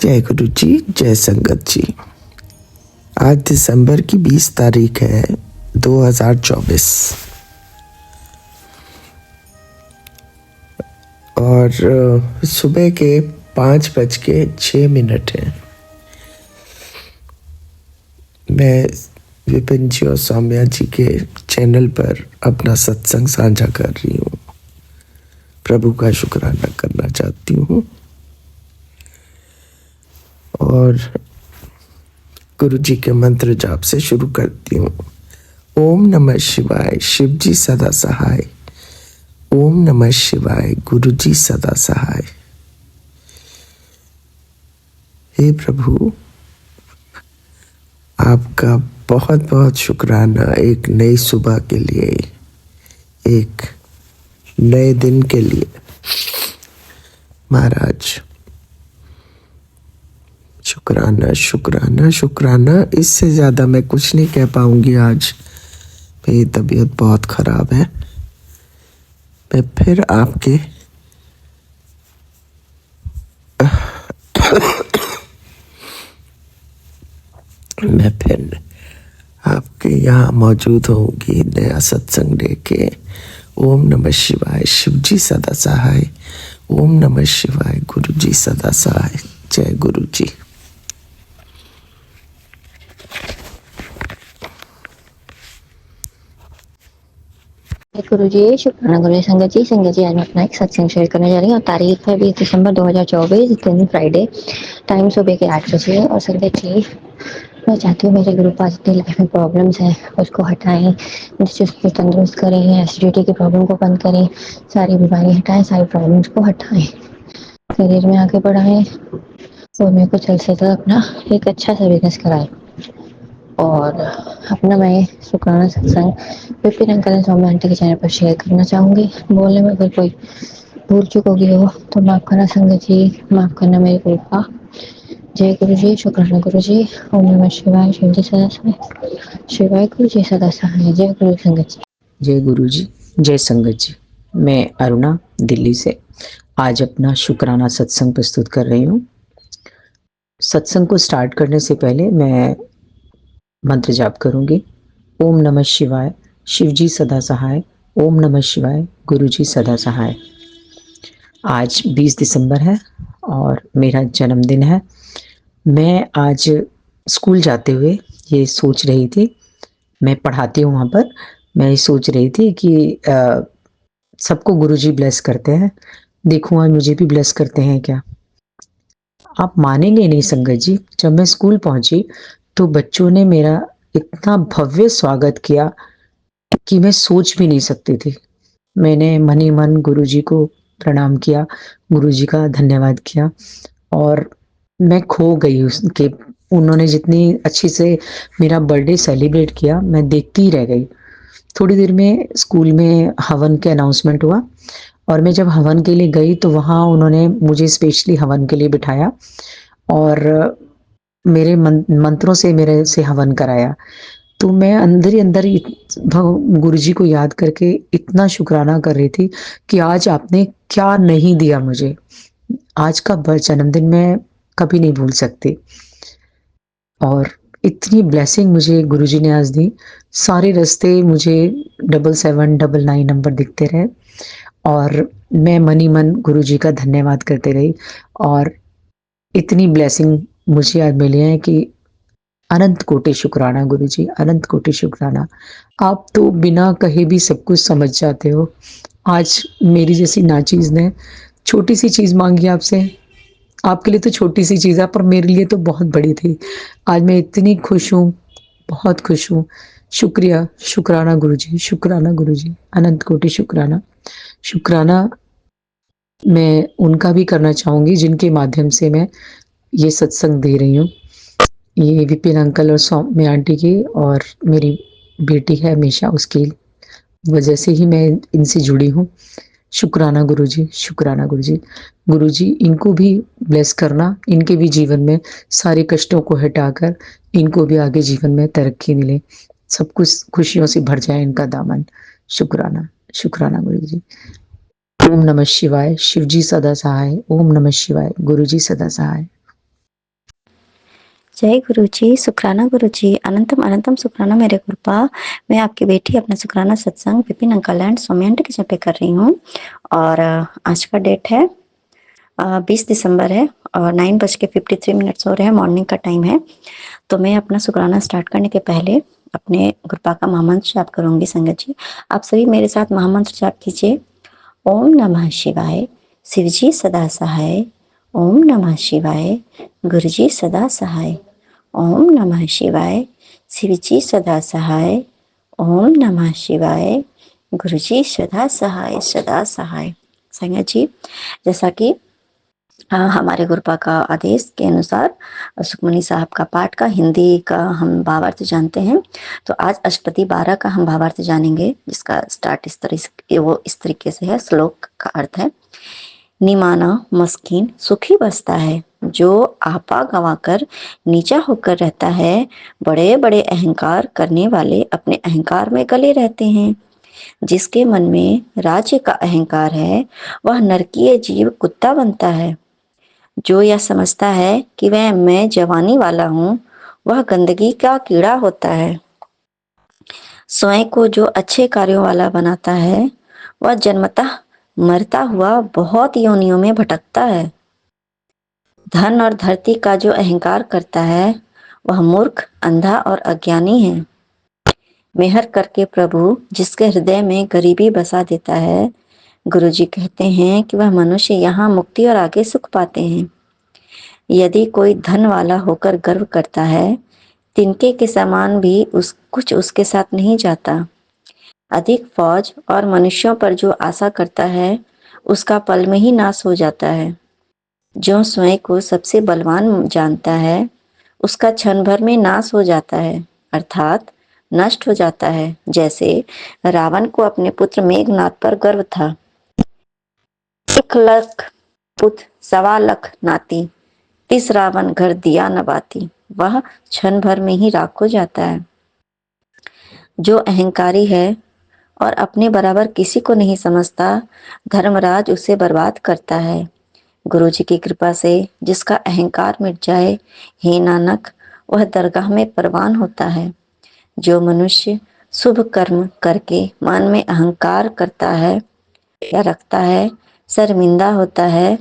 जय गुरु जी, जय संगत जी। आज दिसंबर की 20 तारीख है 2024 और सुबह के 5:06 हैं। मैं विपिन जी और सौम्या जी के चैनल पर अपना सत्संग साझा कर रही हूँ। प्रभु का शुक्राना करना चाहती हूँ और गुरु जी के मंत्र जाप से शुरू करती हूँ। ओम नमः शिवाय, शिव जी सदा सहाय। ओम नमः शिवाय, गुरु जी सदा सहाय। हे प्रभु, आपका बहुत बहुत शुक्राना एक नई सुबह के लिए, एक नए दिन के लिए। महाराज शुक्राना शुक्राना शुक्राना, इससे ज़्यादा मैं कुछ नहीं कह पाऊंगी। आज मेरी तबीयत बहुत ख़राब है। मैं फिर आपके यहाँ मौजूद होंगी नया सत्संग लेके। ओम नमः शिवाय, शिव जी सदा सहाय। ओम नमः शिवाय, गुरु जी सदा सहाय। जय गुरु जी। गुरु जी शुक्राना। गुरु संगत जी आज मैं अपना एक सत्संग शेयर करने जा रही हूँ। तारीख है 20 दिसंबर 2024, दिन फ्राइडे। टाइम सुबह के 8 बजे। और संगत जी, मैं चाहती हूँ मेरे गुरु पास जितनी लाइफ में प्रॉब्लम्स हैं उसको हटाएं, जिसको तंदुरुस्त करें, एसिडिटी की प्रॉब्लम को बंद करें, सारी बीमारी हटाएं, सारी प्रॉब्लम्स को हटाएं, करियर में आगे बढ़ाएं और मेरे को जल्द से जल्द अपना एक अच्छा सा बिजनेस कराएं। और अपना मैं शुक्राना सत्संग Vipin uncle and Saumya aunty के चैनल पर शेयर करना चाहूँगी। बोलने में अगर कोई भूल चूक होगी हो तो माफ़ करना संगत जी, माफ़ करना मेरे गुरु का। जय गुरु जी, शुक्राना गुरु जी। ओम नमः शिवाय, शिव जी सदा सहाय। शिवाय गुरु जी सदा सहाय। जय गुरु संगत जी। जय गुरु जी, जय संगत जी। मैं अरुणा दिल्ली से आज अपना शुक्राना सत्संग प्रस्तुत कर रही हूँ। सत्संग को स्टार्ट करने से पहले मैं मंत्र जाप करूंगी। ओम नमः शिवाय, शिव जी सदा सहाय। ओम नमः शिवाय, गुरु जी सदा सहाय। आज 20 दिसंबर है और मेरा जन्मदिन है। मैं आज स्कूल जाते हुए ये सोच रही थी, मैं पढ़ाती हूँ वहाँ पर, मैं ये सोच रही थी कि सबको गुरुजी ब्लेस करते हैं, देखूं आज मुझे भी ब्लेस करते हैं क्या। आप मानेंगे नहीं संगत जी, जब मैं स्कूल पहुंची तो बच्चों ने मेरा इतना भव्य स्वागत किया कि मैं सोच भी नहीं सकती थी। मैंने मन ही मन गुरुजी को प्रणाम किया, गुरुजी का धन्यवाद किया और मैं खो गई उसके। उन्होंने जितनी अच्छी से मेरा बर्थडे सेलिब्रेट किया, मैं देखती ही रह गई। थोड़ी देर में स्कूल में हवन के अनाउंसमेंट हुआ और मैं जब हवन के लिए गई तो वहाँ उन्होंने मुझे स्पेशली हवन के लिए बिठाया और मेरे मंत्रों से मेरे से हवन कराया। तो मैं अंदर ही अंदर गुरुजी को याद करके इतना शुक्राना कर रही थी कि आज आपने क्या नहीं दिया मुझे। आज का जन्मदिन मैं कभी नहीं भूल सकती और इतनी ब्लेसिंग मुझे गुरुजी ने आज दी। सारे रास्ते मुझे 7799 नंबर दिखते रहे और मैं मन ही मन गुरुजी का धन्यवाद करते रही और इतनी ब्लेसिंग मुझे आज मिली है कि अनंत कोटि शुक्राना गुरुजी, अनंत कोटि शुक्राना। आप तो बिना कहे भी सब कुछ समझ जाते हो। आज मेरी जैसी नाचीज ने छोटी सी चीज मांगी आपसे, आपके लिए तो छोटी सी चीज है पर मेरे लिए तो बहुत बड़ी थी। आज मैं इतनी खुश हूँ, बहुत खुश हूँ। शुक्रिया, शुक्राना गुरुजी, शुक्राना गुरुजी, अनंत कोटि शुक्राना। शुक्राना मैं उनका भी करना चाहूंगी जिनके माध्यम से मैं ये सत्संग दे रही हूँ। ये विपिन अंकल और सौम्या आंटी की और मेरी बेटी है हमेशा, उसकी वजह से ही मैं इनसे जुड़ी हूँ। शुक्राना गुरुजी, शुक्राना गुरुजी। गुरुजी इनको भी ब्लेस करना, इनके भी जीवन में सारे कष्टों को हटाकर इनको भी आगे जीवन में तरक्की मिले, सब कुछ खुशियों से भर जाए इनका दामन। शुक्राना, शुक्राना गुरुजी। ओम नमः शिवाय, शिव जी सदा सहाय। ओम नमः शिवाय, गुरुजी सदा सहाय। जय गुरु जी, शुक्राना गुरु जी, अनंतम अनंतम शुक्राना मेरे गुरुपा। मैं आपकी बेटी अपना शुक्राना सत्संग Vipin uncle and Saumya aunty के जहाँ पे कर रही हूँ। और आज का डेट है 20 दिसंबर है और 9:53 हो रहे हैं, मॉर्निंग का टाइम है। तो मैं अपना शुक्राना स्टार्ट करने के पहले अपने गुरुपा का महामंत्र जाप करूंगी। संगत जी, आप सभी मेरे साथ महामंत्र जाप कीजिए। ओम नमः शिवाय, शिवजी सदा सहाय। ओम नमः शिवाय, गुरुजी सदा सहाय। ओम नमः शिवाय, शिवजी सदा सहाय। ओम नमः शिवाय, गुरुजी सदा सहाय सदा सहाय। संगत जी, जैसा कि हमारे गुरुपा का आदेश के अनुसार सुखमनी साहब का पाठ का हिंदी का हम भावार्थ जानते हैं। तो आज अष्टपदी 12 का हम भावार्थ जानेंगे, जिसका स्टार्ट इस तरीके से है। श्लोक का अर्थ है, निमाना मस्कीन सुखी बसता है, जो आपा गंवाकर नीचा होकर रहता है। बड़े बड़े अहंकार करने वाले अपने अहंकार में गले रहते हैं। जिसके मन में राज्य का अहंकार है, वह नरकीय जीव कुत्ता बनता है। जो यह समझता है कि वह मैं जवानी वाला हूँ, वह गंदगी का कीड़ा होता है। स्वयं को जो अच्छे कार्यों वाला बनाता है, वह जन्मतः मरता हुआ बहुत योनियों में भटकता है। धन और धरती का जो अहंकार करता है, वह मूर्ख, अंधा और अज्ञानी है। मेहर करके प्रभु जिसके हृदय में गरीबी बसा देता है, गुरुजी कहते हैं कि वह मनुष्य यहाँ मुक्ति और आगे सुख पाते हैं। यदि कोई धन वाला होकर गर्व करता है, तिनके के समान भी कुछ उसके साथ नहीं जाता। अधिक फौज और मनुष्यों पर जो आशा करता है, उसका पल में ही नाश हो जाता है। जो स्वयं को सबसे बलवान जानता है, उसका क्षण भर में नाश हो जाता है, अर्थात नष्ट हो जाता है। जैसे रावण को अपने पुत्र मेघनाद पर गर्व था। 1 लाख पुत्र 1.25 लाख नाती, 30 रावण घर दिया न बाती। वह क्षण भर में ही राख हो जाता है। जो अहंकारी है और अपने बराबर किसी को नहीं समझता, धर्मराज उसे बर्बाद करता है। गुरु जी की कृपा से जिसका अहंकार मिट जाए, हे नानक, वह दरगाह में परवान होता है। जो मनुष्य शुभ कर्म करके मन में अहंकार करता है या रखता है, शर्मिंदा होता है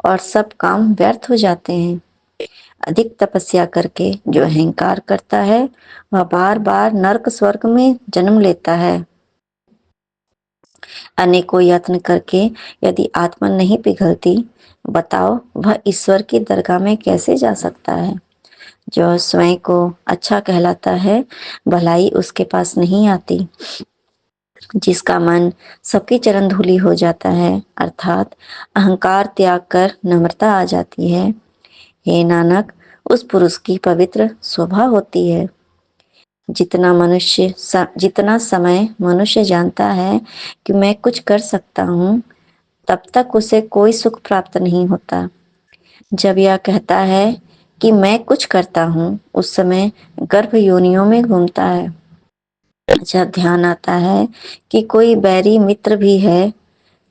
और सब काम व्यर्थ हो जाते हैं। अधिक तपस्या करके जो अहंकार करता है, वह बार बार नरक स्वर्ग में जन्म लेता है। अनेकों यत्न करके यदि आत्मा नहीं पिघलती, बताओ वह ईश्वर की दरगाह में कैसे जा सकता है। जो स्वयं को अच्छा कहलाता है, भलाई उसके पास नहीं आती। जिसका मन सबकी चरण धूली हो जाता है, अर्थात अहंकार त्याग कर नम्रता आ जाती है, हे नानक, उस पुरुष की पवित्र शोभा होती है। जितना समय मनुष्य जानता है कि मैं कुछ कर सकता हूँ, तब तक उसे कोई सुख प्राप्त नहीं होता। जब यह कहता है कि मैं कुछ करता हूँ, उस समय गर्भ योनियों में घूमता है। जब ध्यान आता है कि कोई बैरी मित्र भी है,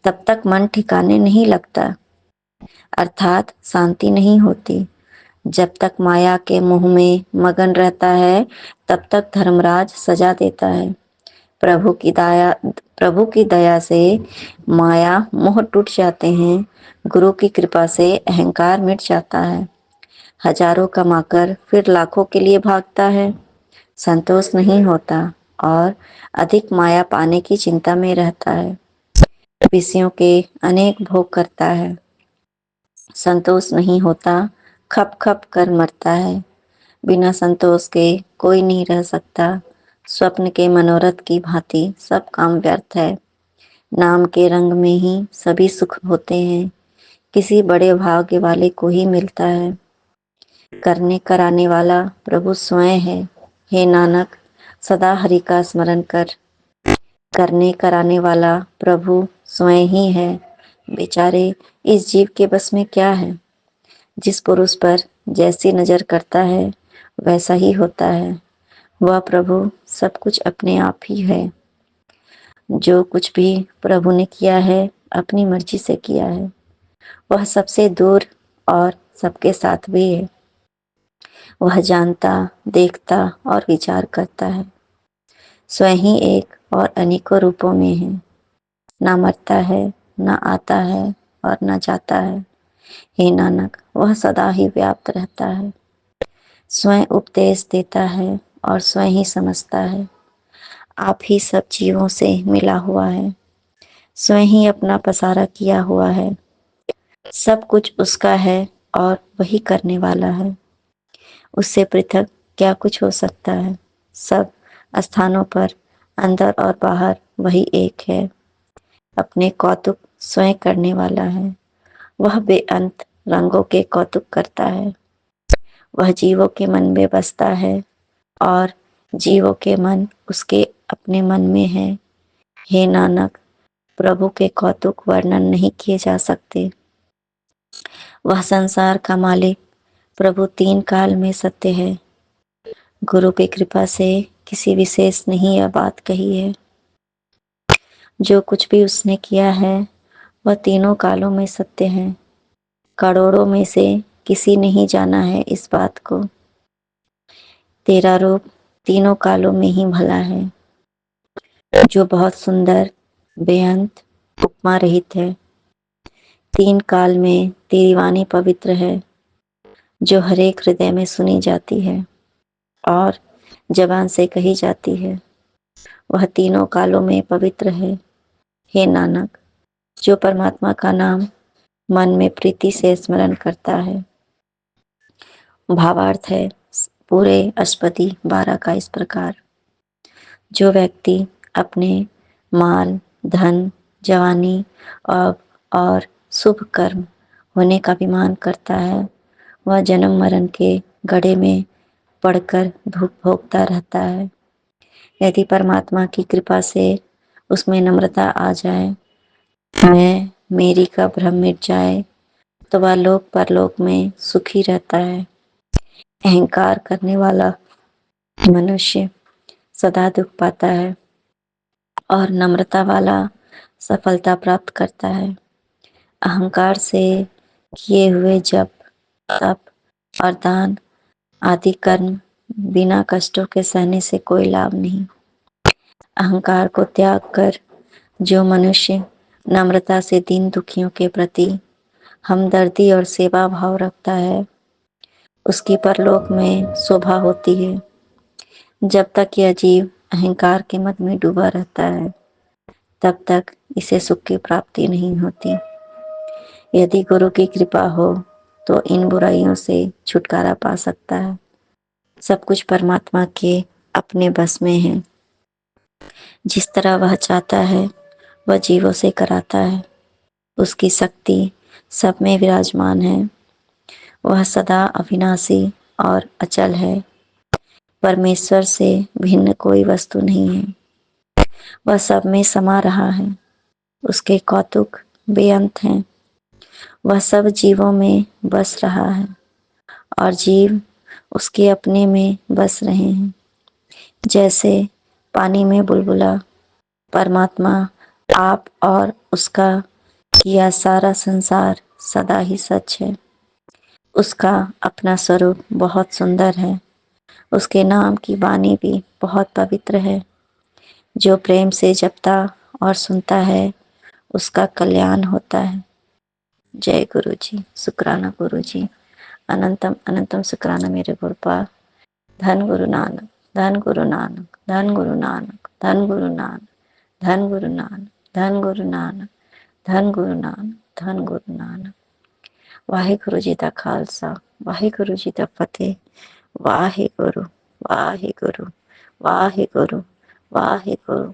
तब तक मन ठिकाने नहीं लगता, अर्थात शांति नहीं होती। जब तक माया के मुंह में मगन रहता है, तब तक धर्मराज सजा देता है। प्रभु की दया से माया मोह टूट जाते हैं। गुरु की कृपा से अहंकार मिट जाता है। हजारों कमाकर फिर लाखों के लिए भागता है, संतोष नहीं होता और अधिक माया पाने की चिंता में रहता है। विषयों के अनेक भोग करता है, संतोष नहीं होता, खप खप कर मरता है। बिना संतोष के कोई नहीं रह सकता। स्वप्न के मनोरथ की भांति सब काम व्यर्थ है। नाम के रंग में ही सभी सुख होते हैं, किसी बड़े भाग्य वाले को ही मिलता है। करने कराने वाला प्रभु स्वयं है। हे नानक, सदा हरि का स्मरण कर। करने कराने वाला प्रभु स्वयं ही है। बेचारे इस जीव के बस में क्या है। जिस पुरुष पर जैसी नजर करता है, वैसा ही होता है। वह प्रभु सब कुछ अपने आप ही है। जो कुछ भी प्रभु ने किया है, अपनी मर्जी से किया है। वह सबसे दूर और सबके साथ भी है। वह जानता, देखता और विचार करता है। स्वयं ही एक और अनेकों रूपों में है, ना मरता है, ना आता है और ना जाता है। हे नानक, वह सदा ही व्याप्त रहता है, स्वयं उपदेश देता है और स्वयं ही समझता है। आप ही सब जीवों से मिला हुआ है, स्वयं ही अपना पसारा किया हुआ है। सब कुछ उसका है और वही करने वाला है। उससे पृथक क्या कुछ हो सकता है? सब स्थानों पर, अंदर और बाहर वही एक है। अपने कौतुक स्वयं करने वाला है। वह बेअंत रंगों के कौतुक करता है। वह जीवों के मन में बसता है और जीवों के मन उसके अपने मन में है। हे नानक, प्रभु के कौतुक वर्णन नहीं किए जा सकते। वह संसार का मालिक प्रभु तीन काल में सत्य है। गुरु की कृपा से किसी विशेष नहीं यह बात कही है। जो कुछ भी उसने किया है वह तीनों कालों में सत्य है। करोड़ों में से किसी ने ही जाना है इस बात को। तेरा रूप तीनों कालों में ही भला है, जो बहुत सुंदर, बेअंत, उपमा रहित है। तीन काल में तेरी वाणी पवित्र है, जो हरेक हृदय में सुनी जाती है और जबान से कही जाती है। वह तीनों कालों में पवित्र है। हे नानक, जो परमात्मा का नाम मन में प्रीति से स्मरण करता है। भावार्थ है पूरे अष्टपदी 12 का इस प्रकार। जो व्यक्ति अपने माल, धन, जवानी और शुभ कर्म होने का अभिमान करता है, वह जन्म मरण के गड्ढे में पड़कर भूख भोगता रहता है। यदि परमात्मा की कृपा से उसमें नम्रता आ जाए, मैं मेरी का भ्रम मिट जाए, तो वह लोक परलोक में सुखी रहता है। अहंकार करने वाला मनुष्य सदा दुख पाता है और नम्रता वाला सफलता प्राप्त करता है। अहंकार से किए हुए जप, तप और दान आदि कर्म बिना कष्टों के सहने से कोई लाभ नहीं। अहंकार को त्याग कर जो मनुष्य नम्रता से दीन दुखियों के प्रति हमदर्दी और सेवा भाव रखता है, उसकी परलोक में शोभा होती है। जब तक यह जीव अहंकार के मद में डूबा रहता है, तब तक इसे सुख की प्राप्ति नहीं होती। यदि गुरु की कृपा हो तो इन बुराइयों से छुटकारा पा सकता है। सब कुछ परमात्मा के अपने बस में है। जिस तरह वह चाहता है वह जीवों से कराता है। उसकी शक्ति सब में विराजमान है। वह सदा अविनाशी और अचल है। परमेश्वर से भिन्न कोई वस्तु नहीं है। वह सब में समा रहा है। उसके कौतुक बेअंत हैं। वह सब जीवों में बस रहा है और जीव उसके अपने में बस रहे हैं। जैसे पानी में बुलबुला, परमात्मा आप और उसका किया सारा संसार सदा ही सच है। उसका अपना स्वरूप बहुत सुंदर है। उसके नाम की वाणी भी बहुत पवित्र है। जो प्रेम से जपता और सुनता है, उसका कल्याण होता है। जय गुरु जी, शुक्राना गुरु जी, अनंतम अनंतम शुक्राना मेरे गुरुपाद। धन गुरु नानक, धन गुरु नानक, धन गुरु नानक, धन गुरु नानक, धन गुरु नानक, धन गुरु नानक, धन गुरु नानक, धन गुरु नानक। वाहिगुरु जी का खालसा, वाहिगुरु जी का फतेह। वाहिगुरु, वाहिगुरु, वाहिगुरु, वाहिगुरु,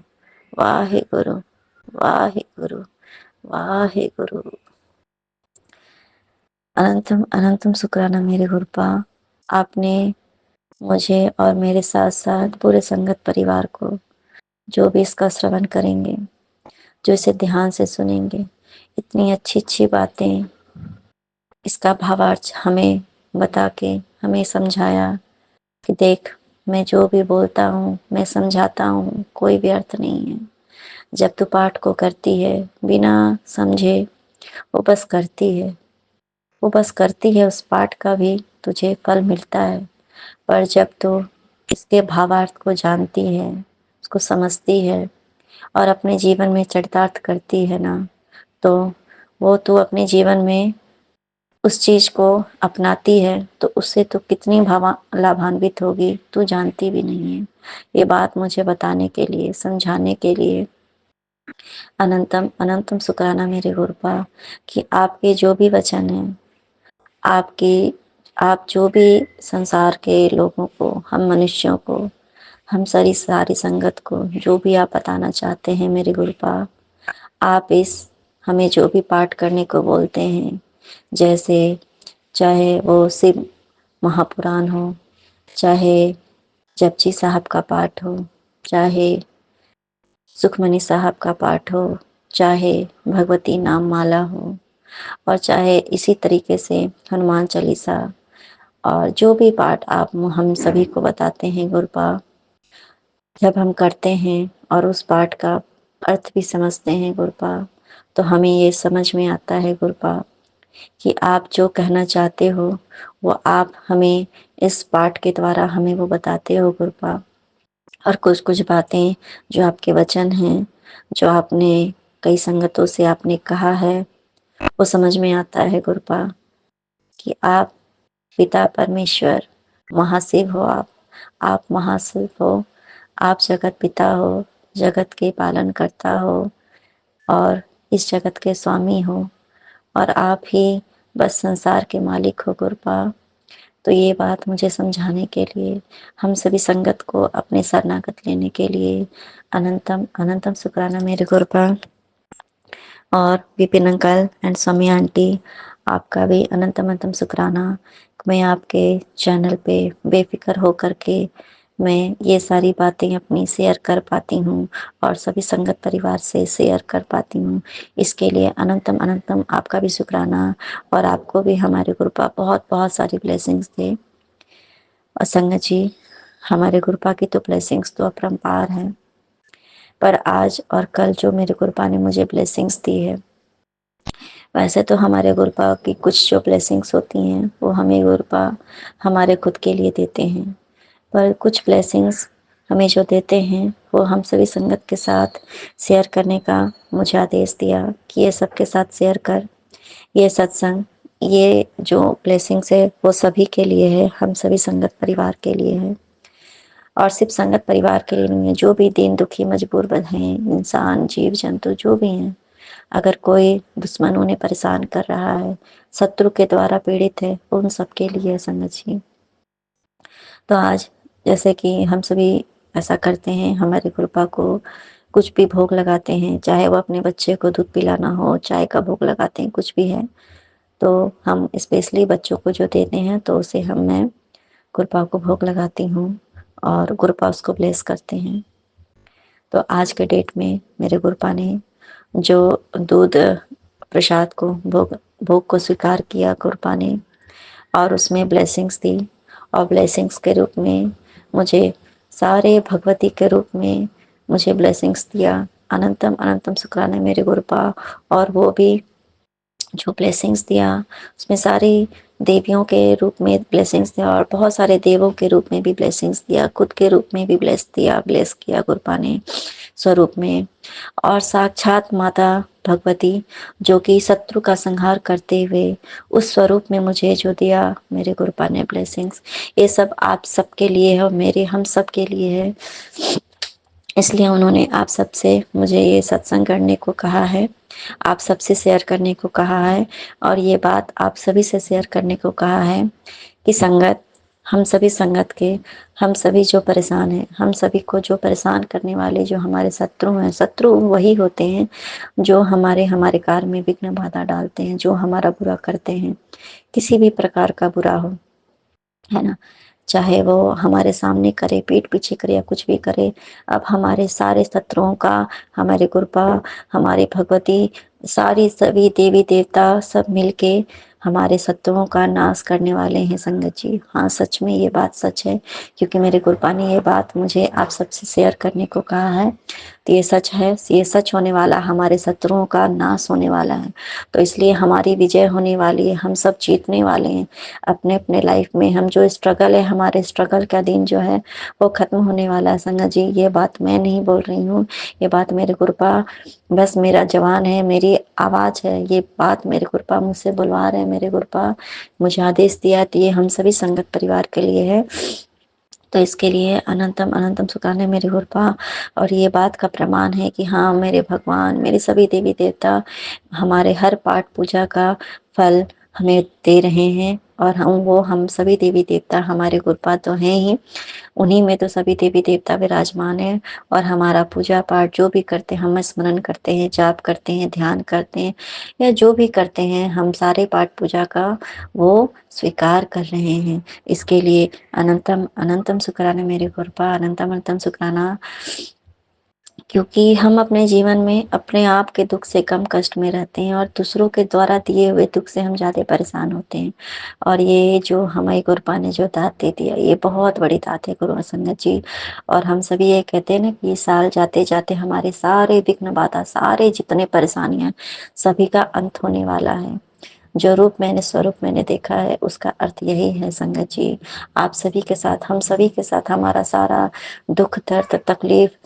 वाहिगुरु, वाहिगुरु, वाहिगुरु। अनंतम अनंतम शुक्राना मेरे गुरुपा। आपने मुझे और मेरे साथ साथ पूरे संगत परिवार को, जो भी इसका श्रवण करेंगे, जो इसे ध्यान से सुनेंगे, इतनी अच्छी अच्छी बातें, इसका भावार्थ हमें बता के हमें समझाया कि देख, मैं जो भी बोलता हूँ, मैं समझाता हूँ, कोई व्यर्थ नहीं है। जब तू पाठ को करती है बिना समझे, वो बस करती है, वो बस करती है, उस पाठ का भी तुझे फल मिलता है। पर जब तू इसके भावार्थ को जानती है, उसको समझती है और अपने जीवन में चरितार्थ करती है ना, तो वो तू अपने जीवन में उस चीज़ को अपनाती है तो उससे तो कितनी भावा लाभान्वित होगी, तू जानती भी नहीं है। ये बात मुझे बताने के लिए, समझाने के लिए अनंतम अनंतम शुक्राना मेरे गुरुपा कि आपके जो भी वचन हैं, आपकी आप जो भी संसार के लोगों को, हम मनुष्यों को, हम सारी संगत को जो भी आप बताना चाहते हैं मेरे गुरुपा, आप इस हमें जो भी पाठ करने को बोलते हैं, जैसे चाहे वो शिव महापुराण हो, चाहे जपजी साहब का पाठ हो, चाहे सुखमनी साहब का पाठ हो, चाहे भगवती नाम माला हो, और चाहे इसी तरीके से हनुमान चालीसा, और जो भी पाठ आप हम सभी को बताते हैं गुरुपा, जब हम करते हैं और उस पाठ का अर्थ भी समझते हैं गुरुपा, तो हमें ये समझ में आता है गुरुपा कि आप जो कहना चाहते हो वो आप हमें इस पाठ के द्वारा हमें वो बताते हो गुरुपा। और कुछ कुछ बातें जो आपके वचन हैं, जो आपने कई संगतों से आपने कहा है, वो समझ में आता है गुरुपा कि आप पिता परमेश्वर महाशिव हो, आप महाशिव हो, आप जगत पिता हो, जगत के पालन करता हो और इस जगत के स्वामी हो, और आप ही बस संसार के मालिक हो गुरुपा। तो ये बात मुझे समझाने के लिए, हम सभी संगत को अपने शरणागत लेने के लिए अनंतम अनंतम शुक्राना मेरे गुरुपा। और Vipin uncle and Swami aunty, आपका भी अनंतम अनंतम शुक्राना। मैं आपके चैनल पे बेफिक्र होकर के मैं ये सारी बातें अपनी शेयर कर पाती हूँ और सभी संगत परिवार से शेयर कर पाती हूँ, इसके लिए अनंतम अनंतम आपका भी शुक्राना। और आपको भी हमारे गुरुपा बहुत बहुत सारी ब्लेसिंग्स दे। और संगत जी, हमारे गुरुपा की तो ब्लेसिंग्स तो अपरंपार हैं, पर आज और कल जो मेरे गुरुपा ने मुझे ब्लेसिंग्स दी है, वैसे तो हमारे गुरुपा की कुछ जो ब्लेसिंग्स होती हैं वो हमें गुरुपा हमारे खुद के लिए देते हैं, पर कुछ ब्लेसिंग्स हमें जो देते हैं वो हम सभी संगत के साथ शेयर करने का मुझे आदेश दिया कि ये सबके साथ शेयर कर। ये सत्संग, ये जो ब्लेसिंग्स है वो सभी के लिए है, हम सभी संगत परिवार के लिए है, और सिर्फ संगत परिवार के लिए नहीं है। जो भी दीन दुखी मजबूर हैं, इंसान जीव जंतु जो भी हैं, अगर कोई दुश्मन उन्हें परेशान कर रहा है, शत्रु के द्वारा पीड़ित है, उन सब के लिए संगत जी। तो आज जैसे कि हम सभी ऐसा करते हैं, हमारे गुरुपा को कुछ भी भोग लगाते हैं, चाहे वो अपने बच्चे को दूध पिलाना हो, चाय का भोग लगाते हैं, कुछ भी है, तो हम स्पेशली बच्चों को जो देते हैं तो उसे मैं गुरुपा को भोग लगाती हूँ और गुरुपा उसको ब्लेस करते हैं। तो आज के डेट में मेरे गुरुपा ने जो दूध प्रसाद को भोग को स्वीकार किया गुरुपा ने, और उसमें ब्लेसिंग्स दी, और ब्लेसिंग्स के रूप में मुझे सारे भगवती के रूप में मुझे ब्लेसिंग्स दिया। अनंतम अनंतम शुक्राना मेरे गुरुपा। और वो भी जो ब्लेसिंग्स दिया उसमें सारी देवियों के रूप में ब्लेसिंग्स दिया और बहुत सारे देवों के रूप में भी ब्लेसिंग्स दिया, खुद के रूप में भी ब्लेस किया गुरुपा ने स्वरूप में, और साक्षात माता भगवती जो कि शत्रु का संहार करते हुए उस स्वरूप में मुझे जो दिया मेरे गुरुपा ने ब्लेसिंग्स, ये सब आप सबके लिए है और मेरे हम सब के लिए है। इसलिए उन्होंने आप सबसे मुझे ये सत्संग करने को कहा है, आप सबसे शेयर करने को कहा है, और ये बात आप सभी से शेयर करने को कहा है कि संगत, हम सभी संगत के, हम सभी जो परेशान हैं, हम सभी को जो परेशान करने वाले जो हमारे शत्रु हैं, शत्रु वही होते हैं जो हमारे कार्य में विघ्न बाधा डालते हैं, जो हमारा बुरा करते हैं, किसी भी प्रकार का बुरा हो, है ना, चाहे वो हमारे सामने करे, पीठ पीछे करे या कुछ भी करे। अब हमारे सारे शत्रुओं का हमारे गुरुपा, हमारी भगवती सारी सभी देवी देवता सब मिलके हमारे शत्रुओं का नाश करने वाले हैं संगत जी। हाँ, सच में ये बात सच है, क्योंकि मेरे गुरुपा ने ये बात मुझे आप सबसे शेयर करने को कहा है, तो ये सच है, ये सच होने वाला, हमारे शत्रुओं का नाश होने वाला है। तो इसलिए हमारी विजय होने वाली है, हम सब जीतने वाले हैं अपने अपने लाइफ में। हम जो स्ट्रगल है, हमारे स्ट्रगल का दिन जो है वो खत्म होने वाला है संगत जी। ये बात मैं नहीं बोल रही हूँ, ये बात मेरे गुरुपा बस मेरा जवान है, मेरी आवाज है, ये बात मेरे गुरुपा मुझसे बुलवा रहे हैं। मेरे गुरुपा मुझे आदेश दिया, तो ये हम सभी संगत परिवार के लिए है। तो इसके लिए अनंतम अनंतम शुक्राने मेरे गुरुपा। और ये बात का प्रमाण है कि हाँ, मेरे भगवान, मेरे सभी देवी देवता हमारे हर पाठ पूजा का फल हमें दे रहे हैं। और हम सभी देवी देवता हमारे गुरुपा तो हैं ही, उन्हीं में तो सभी देवी देवता विराजमान है। और हमारा पूजा पाठ जो भी करते हैं, हम स्मरण करते हैं, जाप करते हैं, ध्यान करते हैं, या जो भी करते हैं, हम सारे पाठ पूजा का वो स्वीकार कर रहे हैं। इसके लिए अनंतम अनंतम शुक्राना मेरे गुरुपा, अनंतम अनंतम शुक्राना। क्योंकि हम अपने जीवन में अपने आप के दुख से कम कष्ट में रहते हैं, और दूसरों के द्वारा दिए हुए दुख से हम ज़्यादा परेशान होते हैं। और ये जो हमारे गुरुपा ने जो दात दे दिया, ये बहुत बड़ी दात है गुरु संगत जी। और हम सभी ये कहते हैं ना कि ये साल जाते जाते हमारे सारे विघ्न बाधा, सारे जितने परेशानियां, सभी का अंत होने वाला है। जो रूप मैंने स्वरूप मैंने देखा है, उसका अर्थ यही है संगत जी। आप सभी के साथ, हम सभी के साथ हमारा सारा दुख दर्द तकलीफ,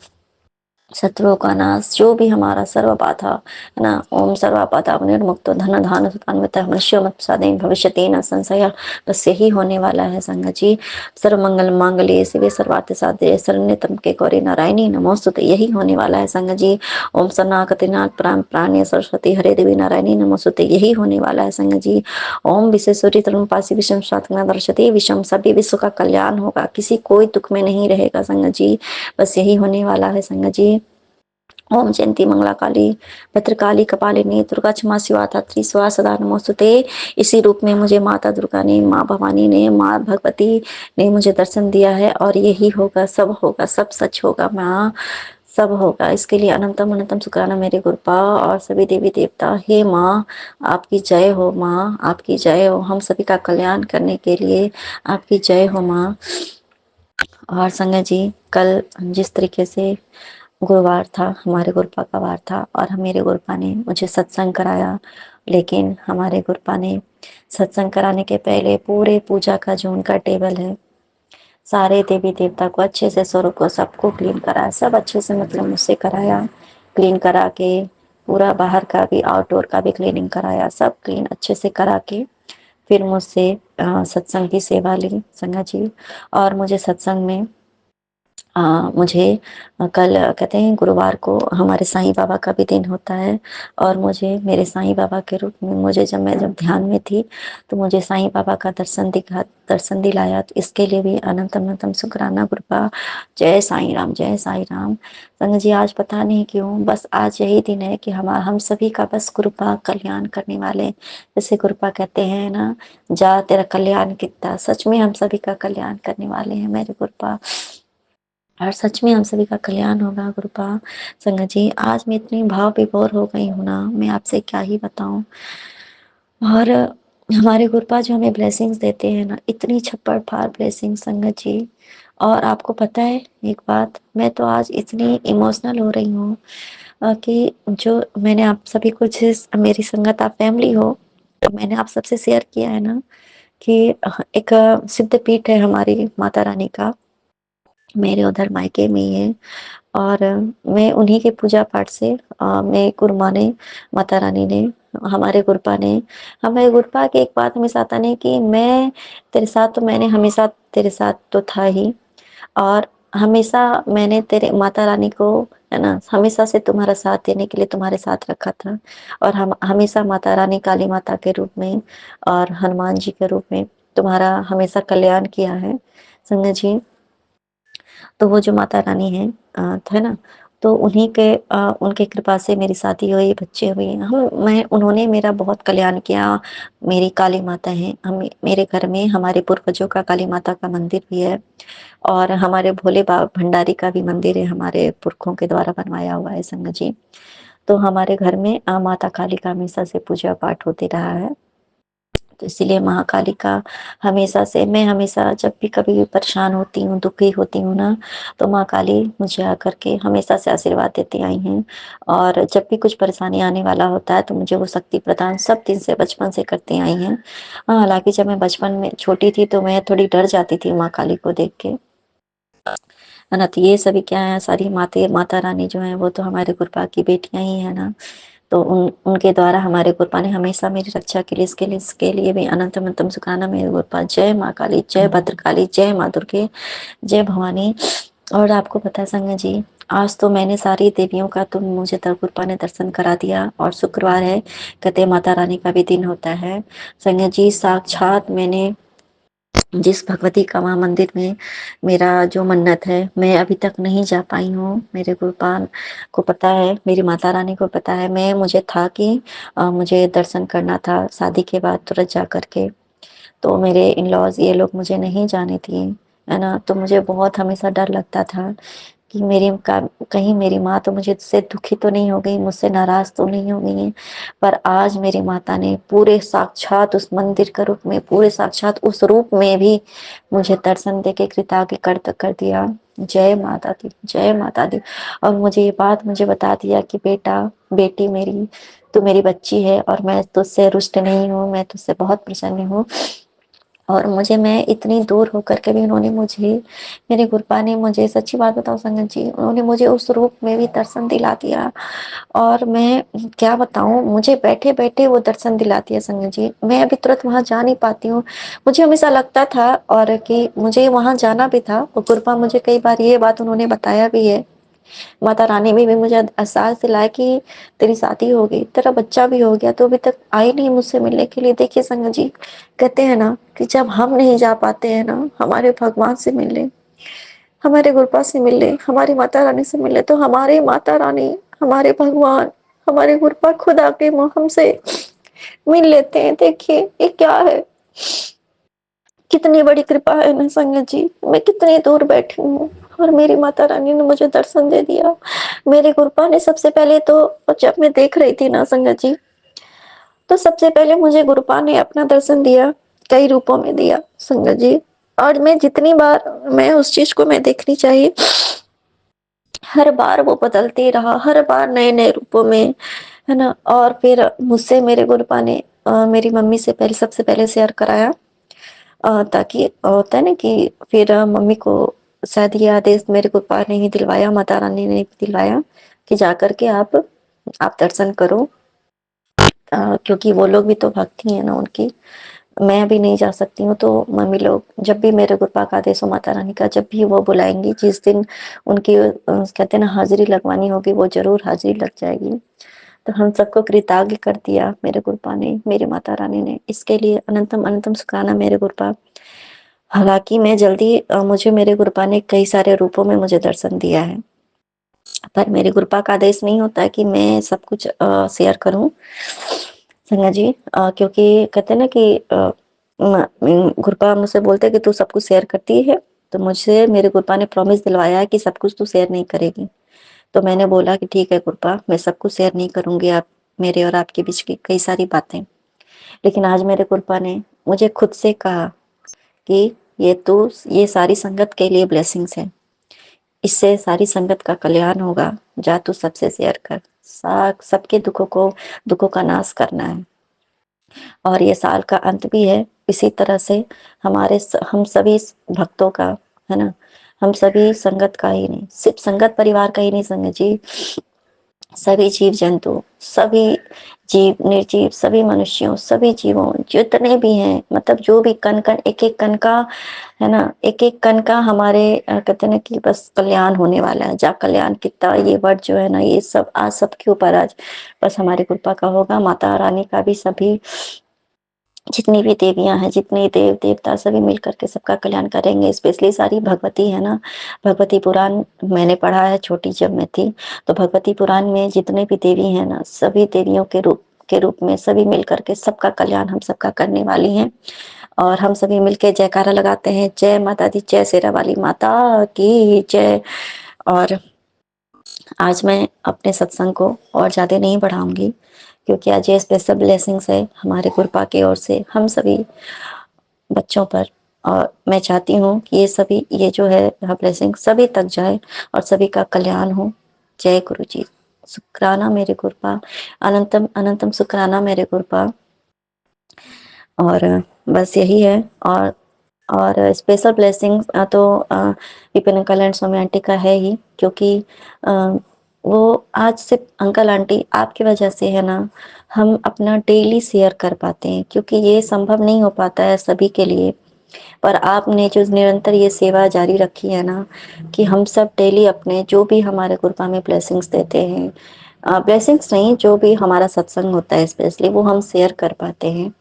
शत्रुओं का नाश, जो भी हमारा सर्व बाधा है ना, ओम सर्व बाधा निर्मुक्तो धन धान सुतान्वित मनुष्य मत साधन भविष्यति न संशय। बस यही होने वाला है संगत जी। सर्व मंगल मांगल्ये शिवे सर्वार्थ साधे शरण्यतम के गौरी नारायणी नमोस्तुते, यही होने वाला है संगत जी। ओम सनाकति नाथ प्राण प्राण्य सरस्वती हरे देवी नारायणी नमोस्तुते, यही होने वाला है संगत जी। ओम विश्वेश्वरी तरुणपासी विषम साधना दर्शति विषम, सभी विश्व का कल्याण होगा, किसी कोई दुख में नहीं रहेगा संगत जी। बस यही होने वाला है संगत जी। ओम जयंती मंगला काली भद्रकाली कपालिनी दुर्गा क्षमा शिवा धात्री स्वा सदा नमोस्तुते। इसी रूप में मुझे माता दुर्गा ने, माँ भवानी ने, माँ भगवती ने मुझे दर्शन दिया है, और यही होगा, सब होगा, सब सच होगा माँ, सब होगा। इसके लिए अनंतम अनंतम शुक्राना मेरे गुरुपा और सभी देवी देवता। हे माँ, आपकी जय हो माँ, आपकी जय हो, हम सभी का कल्याण करने के लिए आपकी जय हो माँ। और संगत जी, कल जिस तरीके से गुरुवार था, हमारे गुरुपा का वार था, और मेरे गुरुपा ने मुझे सत्संग कराया। लेकिन हमारे गुरुपा ने सत्संग कराने के पहले पूरे पूजा का जो उनका टेबल है, सारे देवी देवता को अच्छे से, स्वरूप को सबको क्लीन कराया, सब अच्छे से, मतलब मुझसे कराया। क्लीन करा के पूरा बाहर का भी, आउटडोर का भी क्लीनिंग कराया, सब क्लीन अच्छे से करा के फिर मुझसे सत्संग की सेवा ली संगत जी। और मुझे सत्संग में मुझे कल कहते हैं गुरुवार को हमारे साईं बाबा का भी दिन होता है, और मुझे मेरे साईं बाबा के रूप में, मुझे जब ध्यान में थी, तो मुझे साईं बाबा का दर्शन दिलाया। तो इसके लिए भी अनंतम अनंतम शुक्राना गुरुपा। जय साईं राम, जय साईं राम। संगत जी, आज पता नहीं क्यों, बस आज यही दिन है कि हम सभी का बस गुरुपा कल्याण करने वाले। जैसे गुरुपा कहते हैं ना, जा तेरा कल्याण कितना, सच में हम सभी का कल्याण करने वाले हैं मेरे गुरुपा, और सच में हम सभी का कल्याण होगा गुरुपा। संगत जी, आज मैं इतनी भाव विभोर हो गई हूँ ना, मैं आपसे क्या ही बताऊं। और हमारे गुरुपा जो हमें ब्लेसिंग्स देते हैं ना, इतनी छप्पड़ फाड़ ब्लेसिंग संगत जी। और आपको पता है एक बात, मैं तो आज इतनी इमोशनल हो रही हूँ कि जो मैंने आप सभी को, जिस मेरी संगत आप फैमिली हो, तो मैंने आप सबसे शेयर किया है ना कि एक सिद्ध पीठ है हमारी माता रानी का, मेरे उधर मायके में ही है। और मैं उन्हीं के पूजा पाठ से मैं गुरुमा ने, माता रानी ने, हमारे गुरुपा ने, हमारे गुरुपा की एक बात हमेशा आता नहीं कि मैं तेरे साथ, तो मैंने हमेशा तेरे साथ तो था ही, और हमेशा मैंने तेरे माता रानी को, है ना, हमेशा से तुम्हारा साथ देने के लिए तुम्हारे साथ रखा था। और हम हमेशा माता रानी काली माता के रूप में और हनुमान जी के रूप में तुम्हारा हमेशा कल्याण किया है संगत जी। तो वो जो माता रानी है ना, तो उन्हीं के उनके कृपा से मेरी शादी हुई, बच्चे हुए, उन्होंने मेरा बहुत कल्याण किया। मेरी काली माता है, हम मेरे घर में हमारे पूर्वजों का काली माता का मंदिर भी है, और हमारे भोले बाबा भंडारी का भी मंदिर है, हमारे पुरखों के द्वारा बनवाया हुआ है संगत जी। तो हमारे घर में माता काली का हमेशा से पूजा पाठ होते रहा है। तो इसीलिए महाकाली का हमेशा से, मैं हमेशा जब भी कभी भी परेशान होती हूँ, दुखी होती हूँ ना, तो माँ काली मुझे आकर के हमेशा से आशीर्वाद देती आई हैं। और जब भी कुछ परेशानी आने वाला होता है तो मुझे वो शक्ति प्रदान सब दिन से, बचपन से करती आई हैं। हालाँकि जब मैं बचपन में छोटी थी तो मैं थोड़ी डर जाती थी माँ काली को देख के। है ना? तो ये सभी क्या है, सारी माता रानी जो हैं वो तो हमारे कृपा की बेटियाँ ही हैं ना। तो उनके द्वारा हमारे गुरुपा ने हमेशा मेरी रक्षा के लिए, इसके लिए भी अनंत अनंतम सुखाना मेरे गुरुपा। जय माँ काली, जय भद्रकाली, जय माँ दुर्गे, जय भवानी। और आपको पता है संगत जी, आज तो मैंने सारी देवियों का तो मुझे गुरुपा ने दर्शन करा दिया। और शुक्रवार है, कहते माता रानी का भी दिन होता है। संगत जी, साक्षात मैंने जिस भगवती का वहाँ मंदिर में मेरा जो मन्नत है, मैं अभी तक नहीं जा पाई हूँ। मेरे गुरुपाल को पता है, मेरी माता रानी को पता है। मुझे था कि मुझे दर्शन करना था शादी के बाद तुरंत जा करके। तो मेरे इन-लॉज़ ये लोग मुझे नहीं जाने दिए, है ना? तो मुझे बहुत हमेशा डर लगता था कि कहीं मेरी माँ तो मुझसे दुखी तो नहीं हो गई, मुझसे नाराज़ तो नहीं हो गई हैं। पर आज मेरी माता ने पूरे साक्षात उस मंदिर का रूप में, पूरे साक्षात उस रूप में भी मुझे दर्शन देके कृतज्ञ कर दिया। जय माता दी, जय माता दी। और मुझे ये बात मुझे बता दिया कि बेटा, बेटी मेरी, तू मेरी बच्ची है और मैं तुझसे रुष्ट नहीं हूँ, मैं तुझसे बहुत प्रसन्न हूँ। और मैं इतनी दूर होकर के भी उन्होंने मुझे, मेरे गुरुपा ने मुझे, सच्ची बात बताऊँ संगत जी, उन्होंने मुझे उस रूप में भी दर्शन दिला दिया। और मैं क्या बताऊँ, मुझे बैठे-बैठे वो दर्शन दिला दिया संगत जी। मैं अभी तुरंत वहाँ जा नहीं पाती हूँ। मुझे हमेशा लगता था और कि मुझे वहाँ जाना भी था, और गुरुपा मुझे कई बार ये बात उन्होंने बताया भी है। माता रानी ने भी मुझे एहसास दिलाया कि तेरी शादी हो गई, तेरा बच्चा भी हो गया, तो अभी तक आई नहीं मुझसे मिलने के लिए। देखिए संगत जी, कहते हैं ना कि जब हम नहीं जा पाते हैं ना हमारे भगवान से मिलने, हमारे गुरुपा से मिलने, हमारी माता रानी से मिलने, तो हमारी माता रानी, हमारे भगवान, हमारे गुरुपा खुद आके हमसे मिल लेते हैं। देखिए ये क्या है, कितनी बड़ी कृपा है ना संगत जी। मैं कितनी दूर बैठी हूँ और मेरी माता रानी ने मुझे दर्शन दे दिया। मेरे गुरुपा ने सबसे पहले तो, जब मैं देख रही थी ना संगत जी, तो सबसे पहले मुझे गुरुपा ने अपना दर्शन दिया, कई रूपों में दिया संगत जी। और मैं जितनी बार मैं उस चीज को मैं देखनी चाहिए, हर बार वो बदलते ही रहा, हर बार नए-नए रूपों में, है ना? और फिर मुझसे मेरे गुरुपा ने मेरी मम्मी से पहले, सबसे पहले शेयर कराया, ताकि होता है ना कि फिर मम्मी को शायद ये आदेश मेरे गुरुपा ने ही दिलवाया, माता रानी ने दिलवाया कि जाकर के आप दर्शन करो। क्योंकि वो लोग भी तो भक्त ही है ना उनकी। मैं अभी नहीं जा सकती हूँ, तो मम्मी लोग जब भी मेरे गुरुपा का आदेश हो, माता रानी का, जब भी वो बुलाएँगी, जिस दिन उनकी कहते हैं ना हाज़िरी लगवानी होगी, वो ज़रूर हाज़िरी लग जाएगी। तो हम सबको कृतज्ञ कर दिया मेरे गुरुपा ने, मेरी माता रानी ने। इसके लिए अनंतम अनंतम शुक्राना मेरे गुरुपा। हालाँकि मैं जल्दी मुझे मेरे गुरुपा ने कई सारे रूपों में मुझे दर्शन दिया है। पर मेरे गुरुपा का आदेश नहीं होता है कि मैं सब कुछ शेयर करूँ। संगत जी, क्योंकि कहते हैं ना कि गुरुपा मुझसे बोलते हैं कि तू सब कुछ शेयर करती है, तो मुझसे मेरे गुरुपा ने प्रॉमिस दिलवाया है कि सब कुछ तू शेयर नहीं करेगी। तो मैंने बोला कि ठीक है गुरुपा, मैं सब कुछ शेयर नहीं करूँगी, आप मेरे और आपके बीच की कई सारी बातें। लेकिन आज मेरे गुरुपा ने मुझे खुद से कहा कि ये सारी संगत के लिए ब्लेसिंग्स है। इससे सारी संगत का कल्याण होगा। जा तू सबसे शेयर कर। सबके दुखों का नाश करना है। और ये साल का अंत भी है। इसी तरह से हम सभी भक्तों का, है ना? हम सभी संगत का ही नहीं, सिर्फ संगत परिवार का ही नहीं संगत जी, सभी जीव जंतु, सभी जीव निर्जीव, सभी मनुष्यों, सभी जीवों, जितने भी हैं, मतलब जो भी कण-कण, एक-एक कण का, है ना? एक-एक कण का हमारे कहते हैं ना कि बस कल्याण होने वाला है। जा कल्याण कितना, ये वर्ड जो है ना, ये सब आज सबके ऊपर आज बस हमारी कृपा का होगा। माता रानी का भी, सभी जितनी भी देवियाँ हैं, जितने देव-देवता, सभी मिल कर के सबका कल्याण करेंगे। स्पेशली सारी भगवती है ना, भगवती पुराण मैंने पढ़ा है छोटी जब मैं थी, तो भगवती पुराण में जितने भी देवी हैं ना, सभी देवियों के रूप में सभी मिल कर के सबका कल्याण हम सबका करने वाली हैं। और हम सभी मिलके जयकारा लगाते हैं, जय माता दी, जय शेरा वाली माता की जय। और आज मैं अपने सत्संग को और ज़्यादा नहीं बढ़ाऊँगी, क्योंकि आज ये स्पेशल ब्लेसिंग्स है हमारे कृपा की ओर से हम सभी बच्चों पर। और मैं चाहती हूँ कि ये जो है ब्लेसिंग सभी तक जाए और सभी का कल्याण हो। जय गुरु जी। शुक्राना मेरे कृपा, अनंतम अनंतम शुक्राना मेरे कृपा। और बस यही है। और स्पेशल ब्लेसिंग तो Vipin uncle and Swami aunty का है ही, क्योंकि अ, वो आज सिर्फ अंकल आंटी आपकी वजह से है ना, हम अपना डेली शेयर कर पाते हैं, क्योंकि ये संभव नहीं हो पाता है सभी के लिए। पर आपने जो निरंतर ये सेवा जारी रखी है ना, कि हम सब डेली अपने जो भी हमारे कृपा में ब्लेसिंग्स देते हैं, ब्लेसिंग्स नहीं, जो भी हमारा सत्संग होता है स्पेशली, वो हम शेयर कर पाते हैं।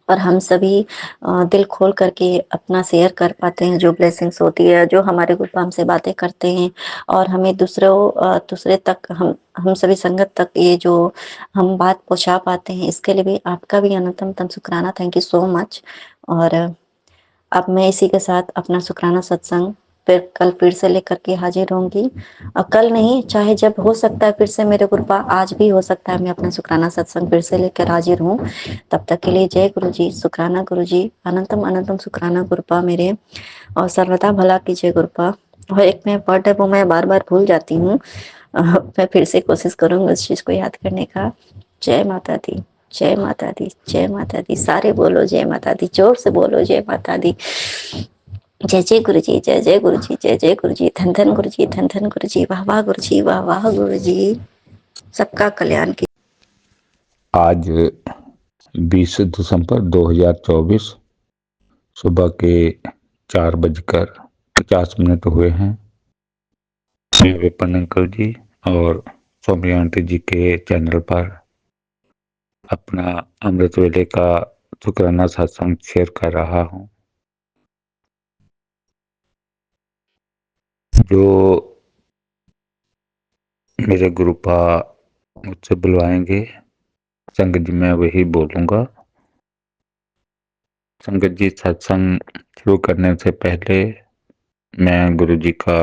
और हम सभी दिल खोल करके अपना शेयर कर पाते हैं जो ब्लेसिंग्स होती है, जो हमारे ग्रुप हमसे बातें करते हैं, और हमें दूसरे तक हम सभी संगत तक ये जो हम बात पहुंचा पाते हैं, इसके लिए भी आपका भी अनंतम तम शुक्राना। Thank you so much. और अब मैं इसी के साथ अपना शुक्राना सत्संग फिर से लेकर के हाजिर होंगी। और कल नहीं, चाहे जब हो सकता है फिर से मेरे कृपा, आज भी हो सकता है मैं अपना शुक्राना सत्संग फिर से लेकर हाजिर हूँ। तब तक के लिए जय गुरु जी, शुक्राना गुरु जी, अनंतम अनंतम शुक्राना कृपा मेरे, और सर्वदा भला कीजिए कृपा। और एक मैं वर्ड है वो मैं बार बार भूल जाती हूँ। मैं फिर से कोशिश करूँगी उस चीज़ को याद करने का। जय माता दी, जय माता दी, जय माता दी। सारे बोलो जय माता दी, जोर से बोलो जय माता दी। जय जय गुरु जी, जय जय गुरु जी, जय जय गुरु जी, धन धन गुरु जी, धन धन गुरु जी, वाह वाह गुरु जी, वाह वाह गुरु जी। सबका कल्याण की। आज 20 दिसंबर 2024 सुबह के 4:50 हुए हैं। मैं विपिन अंकल जी और सौम्य आंटी जी के चैनल पर अपना अमृत वेले का शुक्राना सत्संग शेयर कर रहा हूँ। जो मेरे गुरुपा मुझसे बुलवाएंगे संगत जी, मैं वही बोलूँगा। संगत जी, सत्संग शुरू करने से पहले मैं गुरु जी का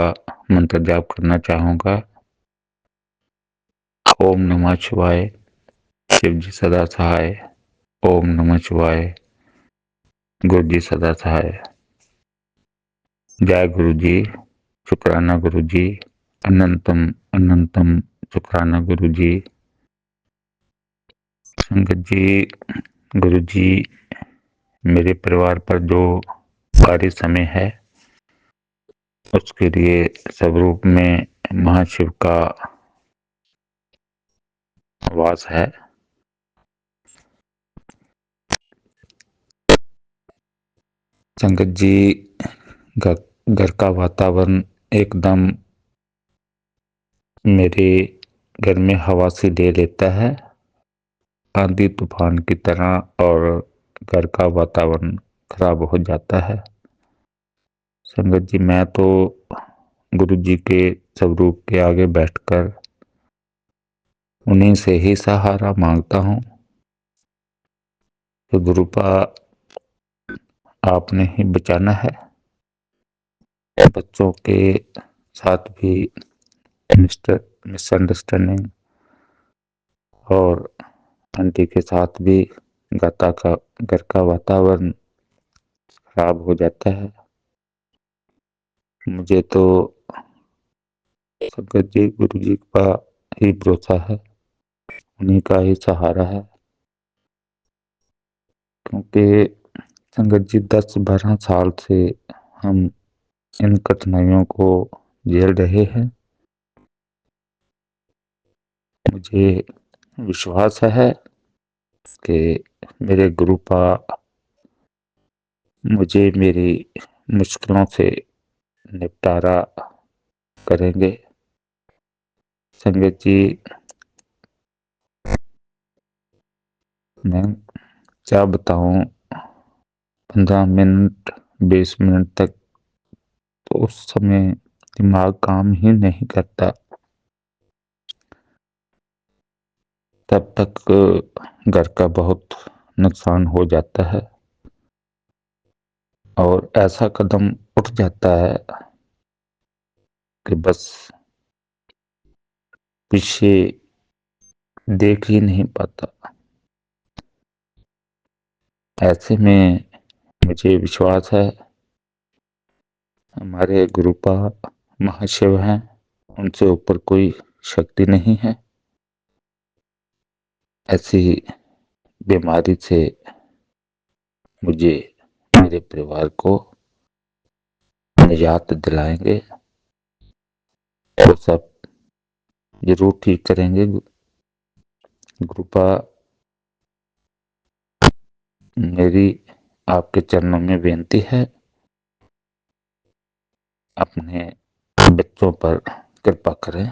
मंत्र जाप करना चाहूँगा। ओम नमः शिवाय, शिव जी सदा सहाय। ओम नमः शिवाय, गुरु जी सदा सहाय। जय गुरु जी, शुक्राना गुरु जी, अनंतम अनंतम शुक्राना गुरु जी। संगत जी, गुरु जी मेरे परिवार पर जो कार्य समय है उसके लिए स्वरूप में महाशिव का वास है। संगत जी, घर का वातावरण एकदम मेरे घर में हवा से ले लेता है, आंधी तूफान की तरह, और घर का वातावरण खराब हो जाता है। संगत जी, मैं तो गुरु जी के स्वरूप के आगे बैठकर उन्हीं से ही सहारा मांगता हूँ। तो गुरुपा आपने ही बचाना है। बच्चों के साथ भी मिसअंडरस्टैंडिंग, और आंटी के साथ भी घर का वातावरण खराब हो जाता है। मुझे तो संगत जी गुरु जी का ही भरोसा है, उन्हीं का ही सहारा है। क्योंकि संगत जी 10-12 साल से हम इन कठिनाइयों को झेल रहे हैं। मुझे विश्वास है कि मेरे गुरुपा मुझे मेरी मुश्किलों से निपटारा करेंगे। संगत जी, मैं क्या बताऊं, 15 मिनट 20 मिनट तक तो उस समय दिमाग काम ही नहीं करता। तब तक घर का बहुत नुकसान हो जाता है और ऐसा कदम उठ जाता है कि बस पीछे देख ही नहीं पाता। ऐसे में मुझे विश्वास है हमारे गुरुपा महाशिव हैं, उनसे ऊपर कोई शक्ति नहीं है। ऐसी बीमारी से मुझे, मेरे परिवार को निजात दिलाएंगे, वो सब जरूर ठीक करेंगे। गुरुपा मेरी आपके चरणों में विनती है, अपने बच्चों पर कृपा करें,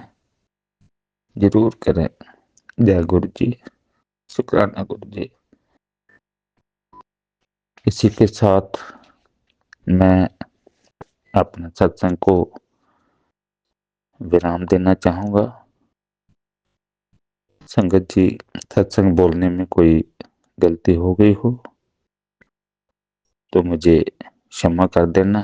जरूर करें। जय गुरु जी, शुक्राना गुरु जी। इसी के साथ मैं अपने सत्संग को विराम देना चाहूंगा। संगत जी, सत्संग बोलने में कोई गलती हो गई हो तो मुझे क्षमा कर देना।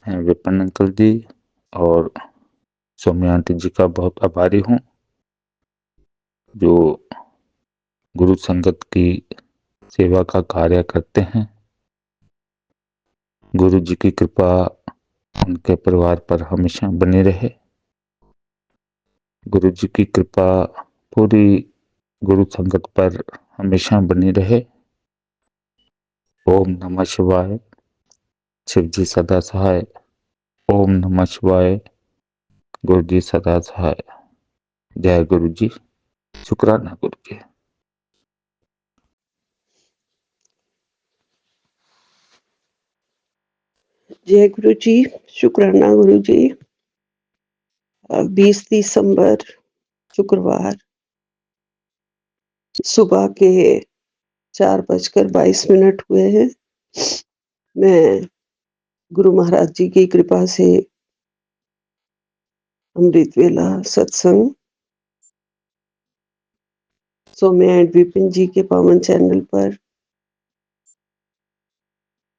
मैं विपिन अंकल जी और सौम्या आंटी जी का बहुत आभारी हूँ, जो गुरु संगत की सेवा का कार्य करते हैं। गुरु जी की कृपा उनके परिवार पर हमेशा बनी रहे। गुरु जी की कृपा पूरी गुरु संगत पर हमेशा बनी रहे। ओम नमः शिवाय। शिव जी सदा सहाय। ओम नमः शिवाय। गुरु जी सदा सहाय। जय गुरु जी, शुक्राना गुरु जी। जय गुरु जी, शुक्राना गुरु जी। 20 दिसंबर शुक्रवार सुबह के 4:22 हुए हैं। मैं गुरु महाराज जी की कृपा से अमृत वेला सत्संग सौम्या एंड विपिन जी के पावन चैनल पर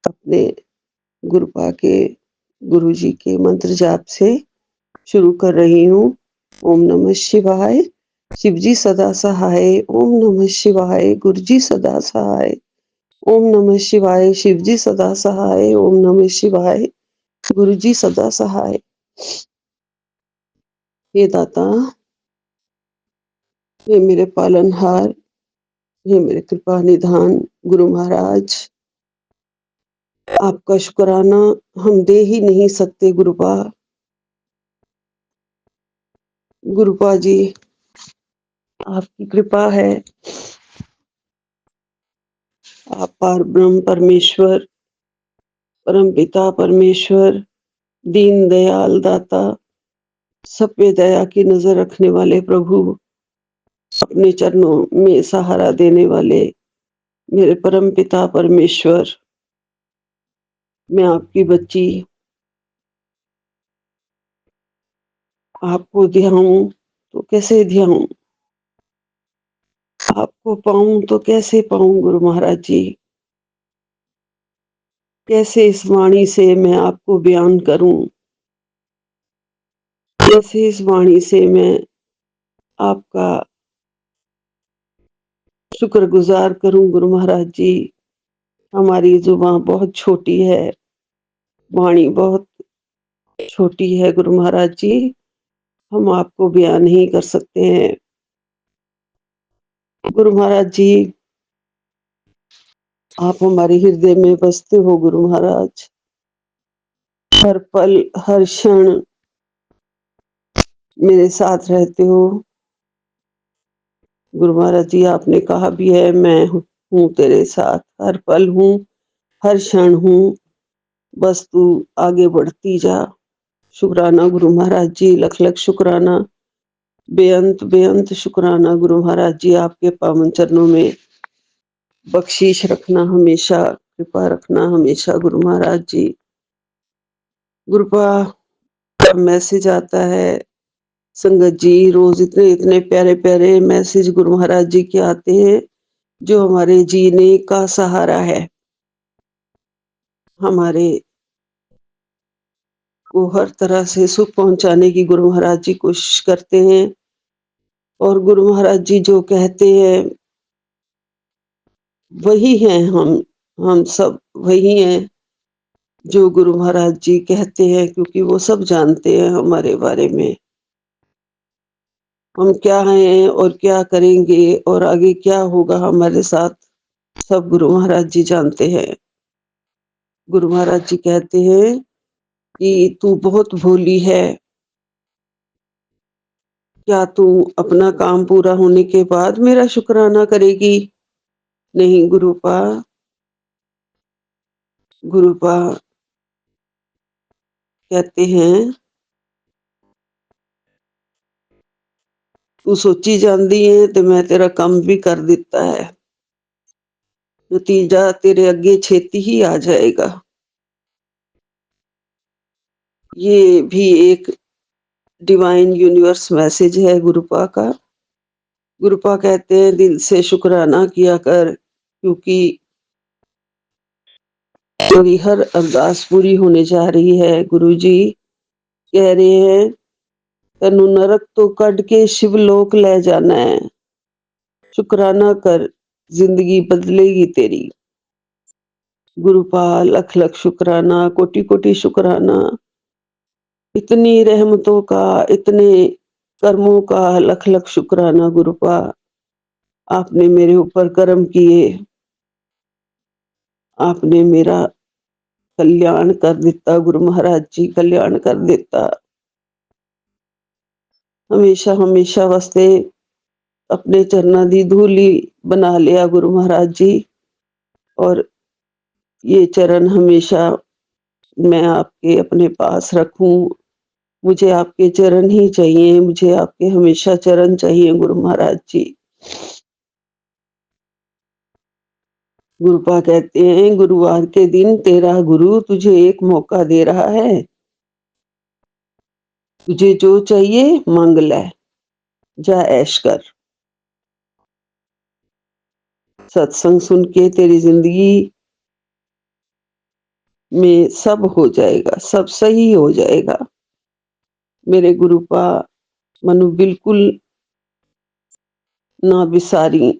अपने गुरुपा के गुरु जी के मंत्र जाप से शुरू कर रही हूँ। ओम नमः शिवाय। शिव जी सदा सहाय। ओम नमः शिवाय। गुरु जी सदा सहाय। ओम नमः शिवाय। शिव जी सदा सहाय। ओम नमः शिवाय। गुरु जी सदा सहाय। हे दाता, हे मेरे पालनहार, हे मेरे कृपा निधान गुरु महाराज, आपका शुक्राना हम दे ही नहीं सकते। गुरुपा जी, आपकी कृपा है। आप पार ब्रह्म परमेश्वर, परम पिता परमेश्वर, दीन दयाल दाता, सब पे दया की नजर रखने वाले प्रभु, अपने चरणों में सहारा देने वाले मेरे परम पिता परमेश्वर। मैं आपकी बच्ची, आपको ध्याऊं तो कैसे ध्याऊं, आपको पाऊं तो कैसे पाऊं गुरु महाराज जी। कैसे इस वाणी से मैं आपको बयान करूं, कैसे इस वाणी से मैं आपका शुक्रगुजार करूं गुरु महाराज जी। हमारी जुबान बहुत छोटी है, वाणी बहुत छोटी है गुरु महाराज जी, हम आपको बयान नहीं कर सकते हैं। गुरु महाराज जी, आप हमारे हृदय में बसते हो गुरु महाराज। हर पल हर क्षण मेरे साथ रहते हो गुरु महाराज जी। आपने कहा भी है, मैं हूँ तेरे साथ, हर पल हूँ, हर क्षण हूँ, बस तू आगे बढ़ती जा। शुक्राना गुरु महाराज जी, लख लख शुक्राना, बेअंत बेअंत शुक्राना गुरु महाराज जी। आपके पावन चरणों में बख्शीश रखना हमेशा, कृपा रखना हमेशा गुरु महाराज जी। गुरुपा का मैसेज आता है संगत जी, रोज इतने इतने प्यारे प्यारे मैसेज गुरु महाराज जी के आते हैं, जो हमारे जीने का सहारा है, हमारे को हर तरह से सुख पहुंचाने की गुरु महाराज जी कोशिश करते हैं। और गुरु महाराज जी जो कहते हैं वही हैं हम सब वही हैं जो गुरु महाराज जी कहते हैं, क्योंकि वो सब जानते हैं हमारे बारे में, हम क्या हैं और क्या करेंगे और आगे क्या होगा हमारे साथ, सब गुरु महाराज जी जानते हैं। गुरु महाराज जी कहते हैं कि तू बहुत भोली है, क्या तू अपना काम पूरा होने के बाद मेरा शुक्राना करेगी? नहीं गुरुपा, गुरुपा कहते हैं तू सोची जाती है तो मैं तेरा काम भी कर दिता है, नतीजा तेरे अगे छेती ही आ जाएगा। ये भी एक डिवाइन यूनिवर्स मैसेज है गुरुपा का। गुरुपा कहते हैं दिल से शुक्राना किया कर, क्योंकि तेरी हर अरदास पूरी होने जा रही है। गुरुजी कह रहे हैं तेनू नरक तो कढ़ के शिवलोक ले जाना है, शुक्राना कर, जिंदगी बदलेगी तेरी। गुरुपा लख लख शुक्राना, कोटि कोटि शुक्राना, इतनी रहमतों का, इतने कर्मों का लख लख शुक्राना गुरुपा। आपने मेरे ऊपर कर्म किए, आपने मेरा कल्याण कर दिता। गुरु महाराज जी कल्याण कर दिता। हमेशा हमेशा वास्ते अपने चरणों दी धूली बना लिया गुरु महाराज जी, और ये चरण हमेशा मैं आपके अपने पास रखूं। मुझे आपके चरण ही चाहिए, मुझे आपके हमेशा चरण चाहिए गुरु महाराज जी। गुरुपा कहते हैं गुरुवार के दिन तेरा गुरु तुझे एक मौका दे रहा है, तुझे जो चाहिए मांग ले, जा ऐश कर। सत्संग सुन के तेरी जिंदगी में सब हो जाएगा, सब सही हो जाएगा। मेरे गुरुपा मनु बिल्कुल ना बिसारी।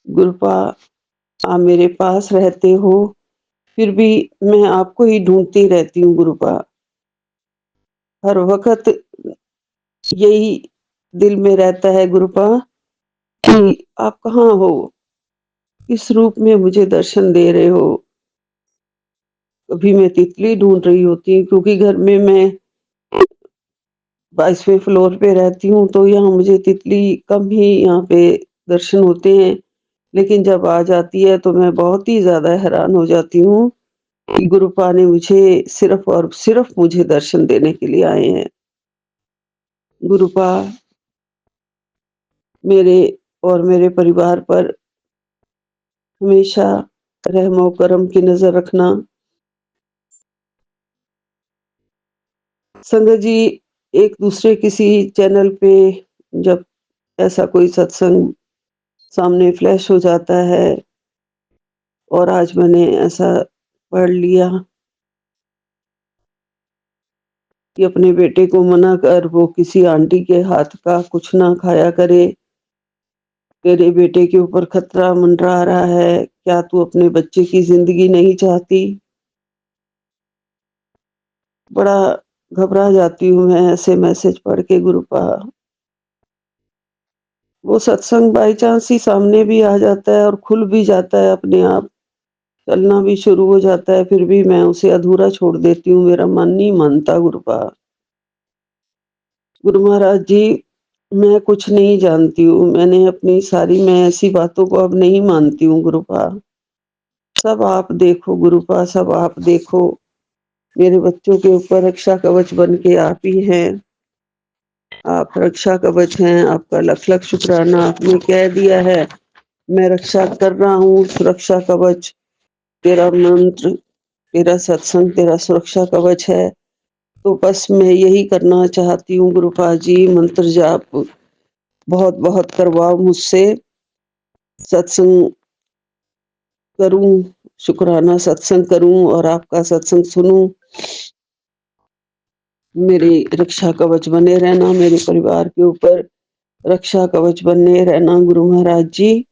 गुरुपा आप मेरे पास रहते हो, फिर भी मैं आपको ही ढूंढती रहती हूँ गुरुपा। हर वक्त यही दिल में रहता है गुरुपा कि आप कहाँ हो, किस रूप में मुझे दर्शन दे रहे हो। कभी मैं तितली ढूंढ रही होती हूँ, क्योंकि घर में मैं 22वें फ्लोर पे रहती हूँ, तो यहाँ मुझे तितली कम ही यहाँ पे दर्शन होते हैं। लेकिन जब आ जाती है तो मैं बहुत ही ज्यादा हैरान हो जाती हूँ कि गुरुपा ने मुझे सिर्फ और सिर्फ मुझे दर्शन देने के लिए आए हैं। गुरुपा मेरे और मेरे परिवार पर हमेशा रहमो करम की नजर रखना। संगत जी, एक दूसरे किसी चैनल पे जब ऐसा कोई सत्संग सामने फ्लैश हो जाता है, और आज मैंने ऐसा पढ़ लिया कि अपने बेटे को मना कर, वो किसी आंटी के हाथ का कुछ ना खाया करे, तेरे बेटे के ऊपर खतरा मंडरा रहा है, क्या तू अपने बच्चे की जिंदगी नहीं चाहती? बड़ा घबरा जाती हूँ मैं ऐसे मैसेज पढ़ के गुरुपा। वो सत्संग बाई चांस ही सामने भी आ जाता है और खुल भी जाता है, अपने आप चलना भी शुरू हो जाता है, फिर भी मैं उसे अधूरा छोड़ देती हूँ, मेरा मन नहीं मानता गुरुपा। गुरु महाराज जी, मैं कुछ नहीं जानती हूँ, मैंने अपनी सारी, मैं ऐसी बातों को अब नहीं मानती हूँ गुरुपा। सब आप देखो गुरुपा, सब आप देखो। मेरे बच्चों के ऊपर रक्षा कवच बन के आप ही हैं, आप रक्षा कवच हैं। आपका लख लख शुक्राना। आपने कह दिया है मैं रक्षा कर रहा हूँ, सुरक्षा कवच तेरा मंत्र, तेरा सत्संग तेरा सुरक्षा कवच है। तो बस मैं यही करना चाहती हूँ गुरुपा जी, मंत्र जाप बहुत बहुत करवाओ मुझसे, सत्संग करूं, शुक्राना सत्संग करूं और आपका सत्संग सुनूं। मेरी रक्षा कवच बने रहना, मेरे परिवार के ऊपर रक्षा कवच बने रहना गुरु महाराज जी।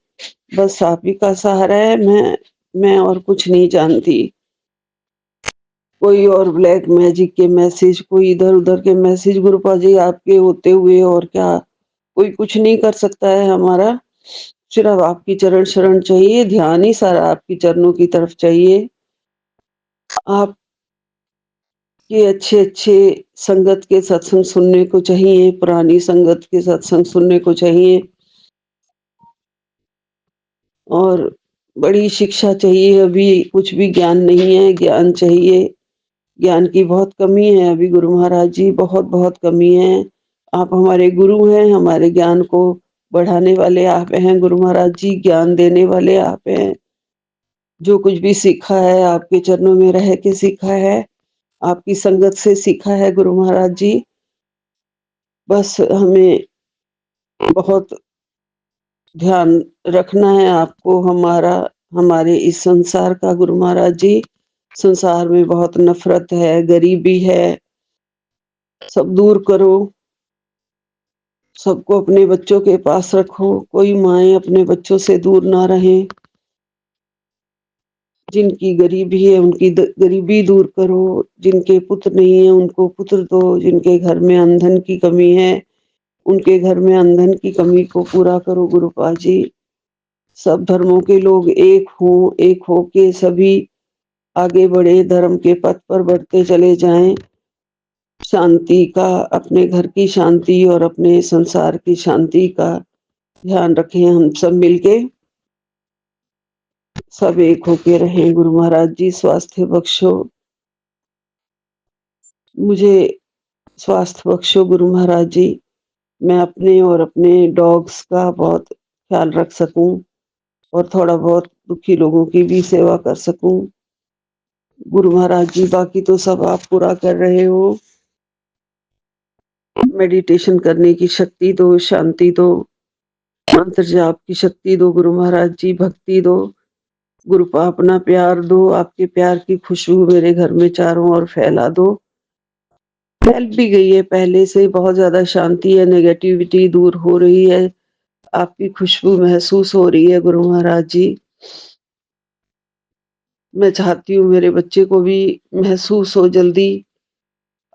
बस आप ही का सहारा है। मैं और कुछ नहीं जानती। कोई और ब्लैक मैजिक के मैसेज, कोई इधर उधर के मैसेज गुरुपा जी आपके होते हुए और क्या कोई कुछ नहीं कर सकता है हमारा। सिर्फ आपकी चरण शरण चाहिए, ध्यान ही सारा आपकी चरणों की तरफ चाहिए। आप के अच्छे अच्छे संगत के सत्संग सुनने को चाहिए, पुरानी संगत के सत्संग सुनने को चाहिए, और बड़ी शिक्षा चाहिए। अभी कुछ भी ज्ञान नहीं है, ज्ञान चाहिए। ज्ञान की बहुत कमी है अभी गुरु महाराज जी, बहुत बहुत कमी है। आप हमारे गुरु हैं, हमारे ज्ञान को बढ़ाने वाले आप हैं गुरु महाराज जी, ज्ञान देने वाले आप हैं। जो कुछ भी सीखा है आपके चरणों में रह के सीखा है, आपकी संगत से सीखा है गुरु महाराज जी। बस हमें बहुत ध्यान रखना है आपको, हमारे इस संसार का गुरु महाराज जी। संसार में बहुत नफरत है, गरीबी है, सब दूर करो। सबको अपने बच्चों के पास रखो, कोई माएं अपने बच्चों से दूर ना रहे। जिनकी गरीबी है उनकी गरीबी दूर करो, जिनके पुत्र नहीं है उनको पुत्र दो, जिनके घर में अंधन की कमी है उनके घर में अंधन की कमी को पूरा करो गुरुपाल जी। सब धर्मों के लोग एक हो के सभी आगे बढ़े, धर्म के पथ पर बढ़ते चले जाएं। शांति का, अपने घर की शांति और अपने संसार की शांति का ध्यान रखें। हम सब मिलके सब एक होके रहें गुरु महाराज जी। स्वास्थ्य बख्शो मुझे, स्वास्थ्य बख्शो गुरु महाराज जी। मैं अपने और अपने डॉग्स का बहुत ख्याल रख सकूं और थोड़ा बहुत दुखी लोगों की भी सेवा कर सकूं गुरु महाराज जी। बाकी तो सब आप पूरा कर रहे हो। मेडिटेशन करने की शक्ति दो, शांति दो, मंत्र जाप की शक्ति दो गुरु महाराज जी, भक्ति दो गुरु पा, अपना प्यार दो, आपके प्यार की खुशबू मेरे घर में चारों ओर फैला दो। फैल भी गई है पहले से, बहुत ज्यादा शांति है, नेगेटिविटी दूर हो रही है, आपकी खुशबू महसूस हो रही है गुरु महाराज जी। मैं चाहती हूँ मेरे बच्चे को भी महसूस हो, जल्दी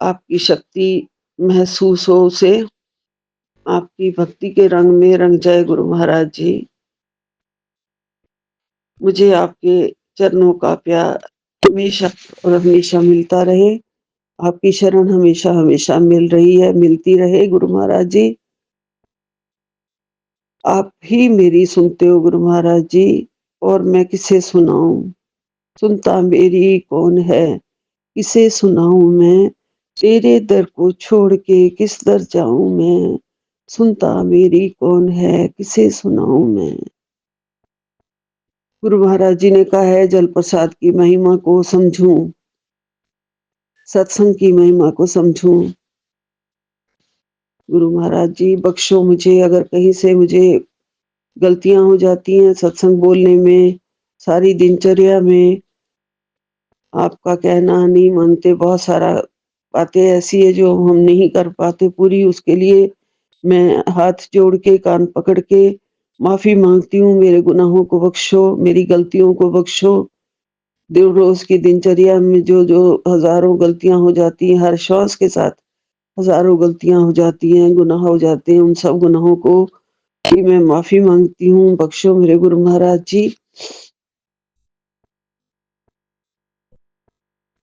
आपकी शक्ति महसूस हो उसे, आपकी भक्ति के रंग में रंग जाए गुरु महाराज जी। मुझे आपके चरणों का प्यार हमेशा और हमेशा मिलता रहे। आपकी शरण हमेशा हमेशा मिल रही है, मिलती रहे गुरु महाराज जी। आप ही मेरी सुनते हो गुरु महाराज जी, और मैं किसे सुनाऊं? सुनता मेरी कौन है, किसे सुनाऊं मैं? तेरे दर को छोड़ के किस दर जाऊं मैं? सुनता मेरी कौन है, किसे सुनाऊं मैं? गुरु महाराज जी ने कहा है जल प्रसाद की महिमा को समझूं, सत्संग की महिमा को समझूं। गुरु महाराज जी बख्शो मुझे, अगर कहीं से मुझे गलतियां हो जाती हैं सत्संग बोलने में, सारी दिनचर्या में आपका कहना नहीं मानते, बहुत सारा बातें ऐसी है जो हम नहीं कर पाते पूरी, उसके लिए मैं हाथ जोड़ के कान पकड़ के माफी मांगती हूँ। मेरे गुनाहों को बख्शो, मेरी गलतियों को बख्शो। दिन रोज की दिनचर्या में जो जो हजारों गलतियां हो जाती हैं, हर श्वास के साथ हजारों गलतियां हो जाती हैं, गुनाह हो जाते हैं, उन सब गुनाहों को भी मैं माफी मांगती हूँ। बख्शो मेरे गुरु महाराज जी।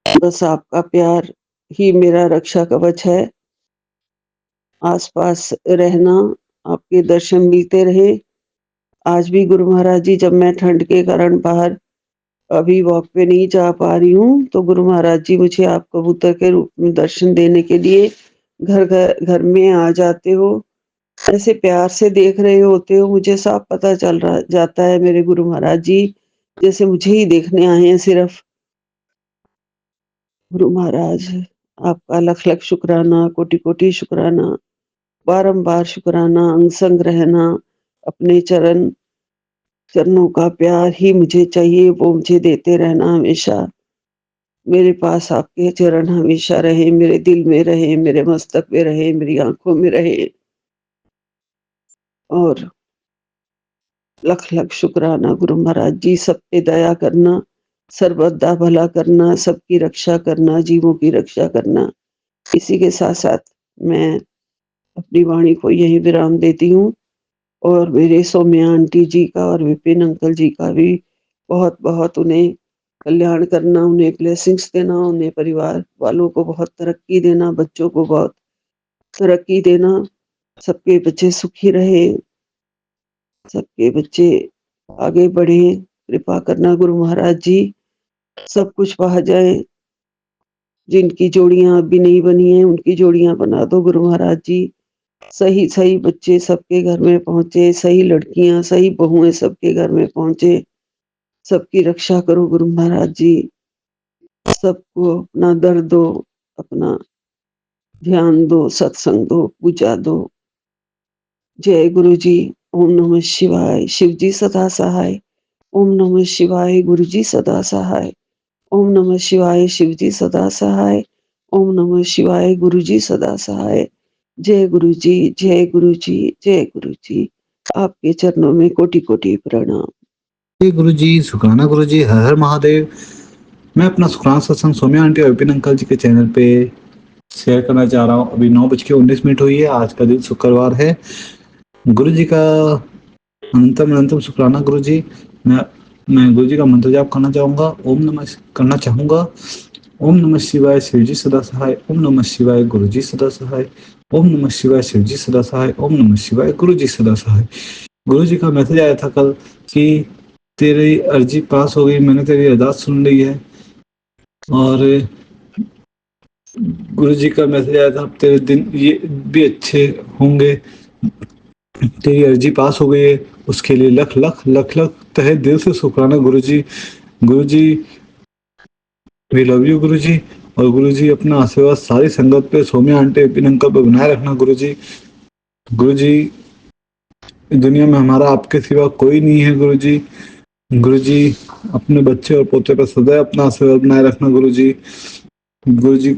बस आपका प्यार ही मेरा रक्षा कवच है। आसपास रहना, आपके दर्शन मिलते रहे। आज भी गुरु महाराज जी जब मैं ठंड के कारण बाहर अभी वॉक पे नहीं जा पा रही हूँ, तो गुरु महाराज जी मुझे आप कबूतर के रूप में दर्शन देने के लिए घर में आ जाते हो। ऐसे प्यार से देख रहे होते हो, मुझे साफ पता चल रहा जाता है मेरे गुरु महाराज जी, जैसे मुझे ही देखने आए हैं सिर्फ। गुरु महाराज आपका लख लख शुक्राना, कोटि कोटि शुक्राना, बारंबार शुक्राना। अंग संग रहना, अपने चरणों का प्यार ही मुझे चाहिए, वो मुझे देते रहना हमेशा। मेरे पास आपके चरण हमेशा रहे, मेरे दिल में रहे, मेरे मस्तक में रहे, मेरी आंखों में रहे। और लख लख शुक्राना गुरु महाराज जी, सब पे दया करना, सर्वदा भला करना, सबकी रक्षा करना, जीवों की रक्षा करना। इसी के साथ साथ मैं अपनी वाणी को यहीं विराम देती हूँ और मेरे सौम्या आंटी जी का और विपिन अंकल जी का भी बहुत बहुत उन्हें कल्याण करना, उन्हें ब्लेसिंग्स देना, उन्हें परिवार वालों को बहुत तरक्की देना, बच्चों को बहुत तरक्की देना, सबके बच्चे सुखी रहे, सबके बच्चे आगे बढ़े, कृपा करना गुरु महाराज जी, सब कुछ पा जाए। जिनकी जोड़ियां अभी नहीं बनी है उनकी जोड़ियां बना दो गुरु महाराज जी। सही सही बच्चे सबके घर में पहुंचे, सही लड़कियां सही बहुएं सबके घर में पहुंचे, सबकी रक्षा करो गुरु महाराज जी। सबको अपना दर दो, अपना ध्यान दो, सत्संग दो, पूजा दो। जय गुरु जी। ओम नमः शिवाय। शिव जी सदा सहाय। ओम नमः शिवाय। गुरु जी सदा सहाय। ओम नमः शिवाय। शिव जी सदा सहाय। ओम नमः शिवाय। गुरु जी सदा सहाय। जय गुरु जी, जय गुरु जी, जय गुरु जी। आपके चरणों में कोटि कोटि प्रणाम। जय गुरु जी, शुक्राना गुरु जी, हर हर महादेव। मैं अपना शुक्राना सत्संग सौम्या आंटी और विपिन अंकल जी के चैनल पे शेयर करना चाह रहा हूँ। अभी 9:19 हुई है। आज का दिन शुक्रवार है। गुरु जी का अनंतम अनंतम शुक्राना गुरु जी। मैं गुरु जी का मंत्र जाप करना चाहूंगा। करना चाहूंगा। ओम नमः शिवाय। शिव जी सदा सहाय। ओम नमः शिवाय। गुरु जी सदा सहाय। ओम नमः शिवाय। शिव जी सदा सहाय। ओम नमः शिवाय। गुरु जी सदा सहाय। गुरु जी का मैसेज आया था कल कि तेरी अर्जी पास हो गई, मैंने तेरी अरदास सुन ली है। और गुरु जी का मैसेज आया था तेरे दिन ये भी अच्छे होंगे, तेरी अर्जी पास हो गई है, उसके लिए लख लख लख लख तहे दिल से शुक्राना गुरु जी। गुरु जी वी लव यू गुरु जी। और गुरु जी अपना आशीर्वाद सारी संगत पे, सौम्या आंटी विपिन अंकल पे बनाए रखना गुरु जी। गुरु जी दुनिया में हमारा आपके सिवा कोई नहीं है गुरु जी। गुरु जी अपने बच्चे और पोते पर सदैव अपना आशीर्वाद बनाए रखना गुरु जी। गुरु जी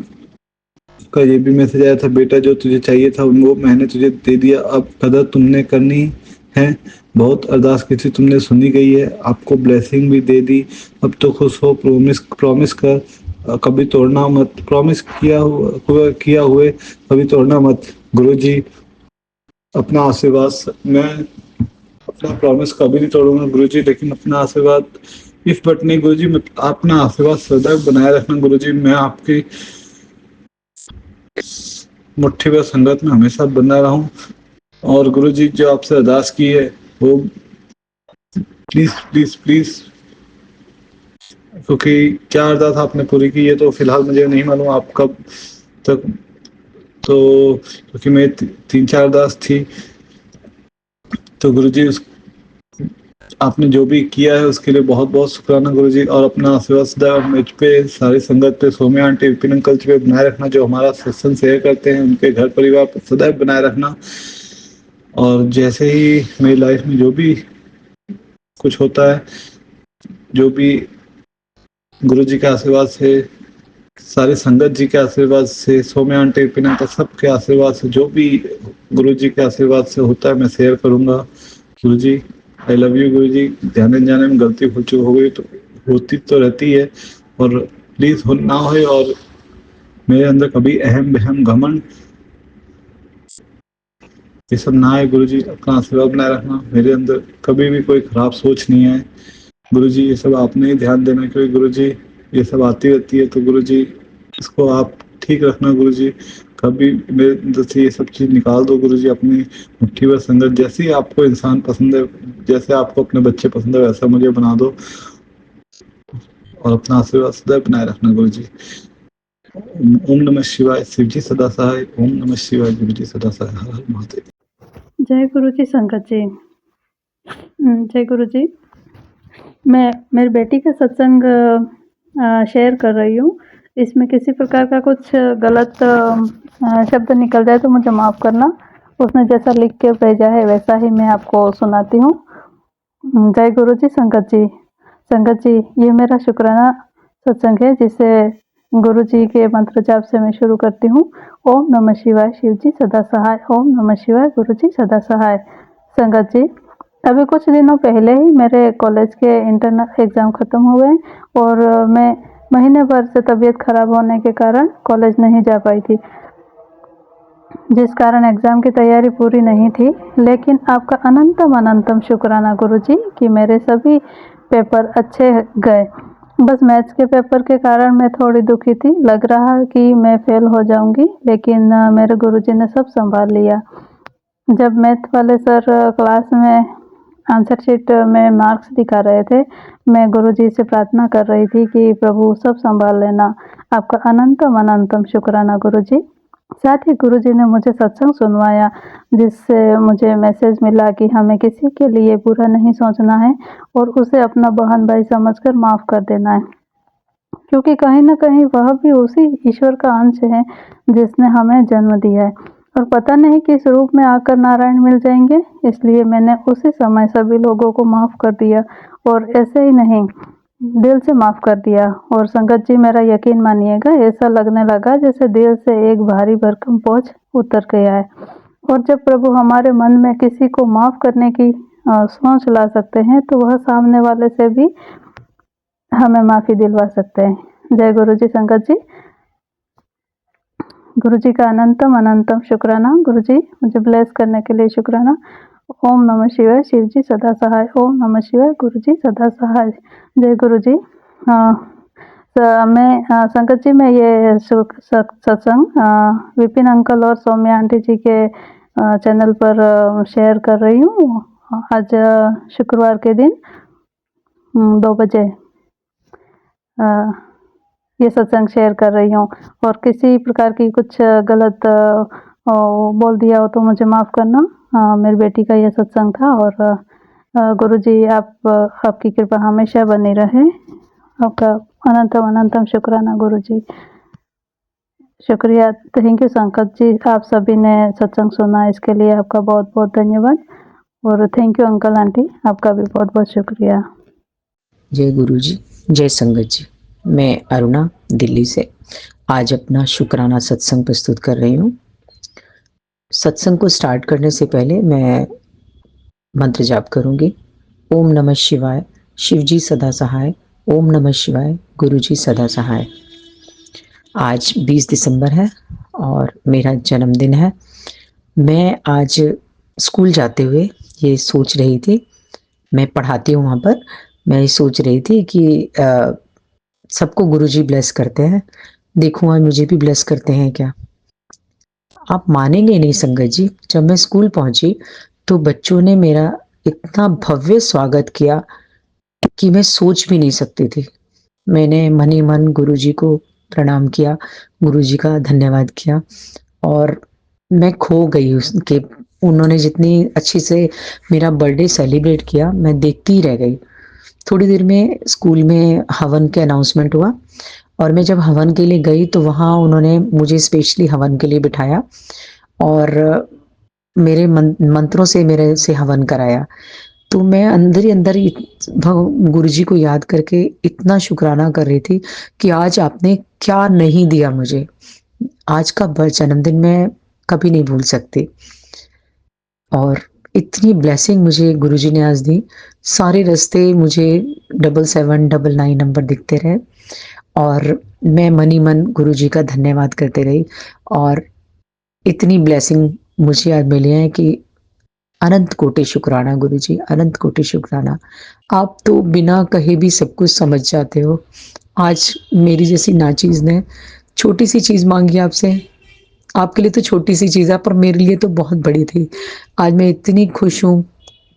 का ये भी मैसेज आया था, बेटा जो तुझे चाहिए था वो मैंने तुझे दे दिया, अब कदर तुमने करनी है। बहुत अरदास की थी, तुमने सुनी गई है, आपको ब्लेसिंग भी दे दी। अब तो खुश हो। प्रॉमिस कर, कभी तोड़ना मत। प्रॉमिस किया हुए कभी तोड़ना मत गुरु जी। अपना आशीर्वाद, मैं अपना प्रॉमिस कभी नहीं तोड़ूंगा गुरु जी, लेकिन अपना आशीर्वाद इफ बट नहीं गुरु जी। अपना आशीर्वाद सदैव बनाए रखना गुरु जी। मैं आपकी मुट्ठी भर संगत में हमेशा बना रहूं। और गुरु जी जो आपसे अरदास की है वो प्लीज प्लीज प्लीज, क्योंकि क्या अरदास आपने पूरी की है तो फिलहाल मुझे नहीं मालूम आप कब तक, तो क्योंकि मेरी 3-4 अरदास थी। तो गुरु जी आपने जो भी किया है उसके लिए बहुत बहुत शुक्राना गुरु जी। और अपना आशीर्वाद सदैव मुझ पे, सारी संगत पे, सौम्या आंटी विपिन अंकल जी पे बनाए रखना, जो हमारा सत्संग शेयर करते हैं उनके घर परिवार पर सदैव बनाए रखना। और जैसे ही मेरी लाइफ में जो भी कुछ होता है, जो भी गुरु जी के आशीर्वाद से, सारी संगत जी के आशीर्वाद से, सौम्या आंटी विपिन अंकल सबके आशीर्वाद से, जो भी गुरु जी के आशीर्वाद से होता है मैं शेयर करूंगा गुरु जी। आई लव यू गुरु जी। जाने जाने में गलती हो गई तो होती तो रहती है, और प्लीज ना हो। और मेरे अंदर कभी अहम बहम घमंड ये सब ना आए गुरु जी। अपना आशीर्वाद बनाए रखना। मेरे अंदर कभी भी कोई खराब सोच नहीं है गुरु जी। ये सब आपने ही ध्यान देना, क्योंकि गुरु जी ये सब आती रहती है, तो गुरु जी इसको आप ठीक रखना गुरु जी। कभी मेरे अंदर से ये सब चीज निकाल दो गुरु जी। अपनी मुट्ठी भर संगत, जैसे ही आपको इंसान पसंद है, जैसे आपको अपने बच्चे पसंद है, वैसा मुझे बना दो। और अपना आशीर्वाद सदैव बनाए रखना गुरु जी। ओम नमः शिवाय। शिव जी सदा सहाय। ओम नमः शिवाय। गुरु जी सदा सहाय। हर हर महादेव। जय गुरु जी संगत जी। जय गुरु जी। मैं मेरी बेटी का सत्संग शेयर कर रही हूँ। इसमें किसी प्रकार का कुछ गलत शब्द निकल जाए तो मुझे माफ़ करना। उसने जैसा लिख के भेजा है वैसा ही मैं आपको सुनाती हूँ। जय गुरु जी संगत जी। संगत जी, ये मेरा शुक्राना सत्संग है जिसे गुरु जी के मंत्र जाप से मैं शुरू करती हूँ। ओम नमः शिवाय, शिव जी सदा सहाय। ओम नमः शिवाय, गुरु जी सदा सहाय। संगत जी, अभी कुछ दिनों पहले ही मेरे कॉलेज के इंटरनल एग्ज़ाम ख़त्म हुए और मैं महीने भर से तबीयत ख़राब होने के कारण कॉलेज नहीं जा पाई थी, जिस कारण एग्ज़ाम की तैयारी पूरी नहीं थी। लेकिन आपका अनंतम अनंतम शुक्राना गुरुजी कि मेरे सभी पेपर अच्छे गए। बस मैथ्स के पेपर के कारण मैं थोड़ी दुखी थी, लग रहा कि मैं फेल हो जाऊंगी, लेकिन मेरे गुरुजी ने सब संभाल लिया। जब मैथ वाले सर क्लास में आंसर शीट में मार्क्स दिखा रहे थे, मैं गुरुजी से प्रार्थना कर रही थी कि प्रभु सब संभाल लेना। आपका अनंतम अनंतम शुक्राना गुरुजी। साथ ही गुरुजी ने मुझे सत्संग सुनवाया, जिससे मुझे मैसेज मिला कि हमें किसी के लिए बुरा नहीं सोचना है और उसे अपना बहन भाई समझकर माफ़ कर देना है, क्योंकि कहीं न कहीं वह भी उसी ईश्वर का अंश है जिसने हमें जन्म दिया है और पता नहीं किस रूप में आकर नारायण मिल जाएंगे। इसलिए मैंने उसी समय सभी लोगों को माफ़ कर दिया और ऐसे ही नहीं, दिल से माफ़ कर दिया। और संगत जी, मेरा यकीन मानिएगा, ऐसा लगने लगा जैसे दिल से एक भारी भरकम बोझ उतर गया है। और जब प्रभु हमारे मन में किसी को माफ़ करने की सोच ला सकते हैं, तो वह सामने वाले से भी हमें माफ़ी दिलवा सकते हैं। जय गुरु जी। संगत जी, गुरु जी का अनंतम अनंतम शुक्राना। गुरु जी, मुझे ब्लेस करने के लिए शुक्राना। ओम नमः शिवाय, शिव जी सदा सहाय। ओम नमः शिवाय, गुरु जी सदा सहाय। जय गुरु जी। मैं संगत जी, मैं ये सत्संग विपिन अंकल और सौम्या आंटी जी के चैनल पर शेयर कर रही हूँ। आज शुक्रवार के दिन 2 बजे ये सत्संग शेयर कर रही हूँ और किसी प्रकार की कुछ गलत बोल दिया हो तो मुझे माफ़ करना। मेरी बेटी का ये सत्संग था और गुरुजी आपकी कृपा हमेशा बनी रहे। आपका अनंतम अनंतम शुक्राना गुरुजी। शुक्रिया। थैंक यू संकट जी, आप सभी ने सत्संग सुना, इसके लिए आपका बहुत बहुत धन्यवाद। और थैंक यू अंकल आंटी, आपका भी बहुत बहुत शुक्रिया। जय गुरु जी, जय संगत जी। मैं अरुणा दिल्ली से आज अपना शुक्राना सत्संग प्रस्तुत कर रही हूँ। सत्संग को स्टार्ट करने से पहले मैं मंत्र जाप करूँगी। ओम नमः शिवाय, शिव जी सदा सहाय। ओम नमः शिवाय, गुरु जी सदा सहाय। आज 20 दिसंबर है और मेरा जन्मदिन है। मैं आज स्कूल जाते हुए ये सोच रही थी, मैं पढ़ाती हूँ वहाँ पर, मैं ये सोच रही थी कि सबको गुरुजी ब्लेस करते हैं, देखूँ आज मुझे भी ब्लेस करते हैं क्या। आप मानेंगे नहीं संगत जी, जब मैं स्कूल पहुंची तो बच्चों ने मेरा इतना भव्य स्वागत किया कि मैं सोच भी नहीं सकती थी। मैंने मन ही मन गुरुजी को प्रणाम किया, गुरुजी का धन्यवाद किया और मैं खो गई उसके, उन्होंने जितनी अच्छी से मेरा बर्थडे सेलिब्रेट किया, मैं देखती ही रह गई। थोड़ी देर में स्कूल में हवन के अनाउंसमेंट हुआ और मैं जब हवन के लिए गई तो वहाँ उन्होंने मुझे स्पेशली हवन के लिए बिठाया और मेरे मंत्रों से मेरे से हवन कराया। तो मैं अंदर ही अंदर गुरुजी को याद करके इतना शुक्राना कर रही थी कि आज आपने क्या नहीं दिया मुझे। आज का जन्मदिन मैं कभी नहीं भूल सकती और इतनी ब्लेसिंग मुझे गुरुजी ने आज दी। सारे रास्ते मुझे 7799 नंबर दिखते रहे और मैं मन ही मन गुरुजी का धन्यवाद करते रही और इतनी ब्लेसिंग मुझे आज मिली है कि अनंत कोटि शुक्राना गुरुजी, अनंत कोटि शुक्राना। आप तो बिना कहे भी सब कुछ समझ जाते हो। आज मेरी जैसी नाचीज ने छोटी सी चीज़ मांगी आपसे, आपके लिए तो छोटी सी चीज़ है पर मेरे लिए तो बहुत बड़ी थी। आज मैं इतनी खुश हूँ,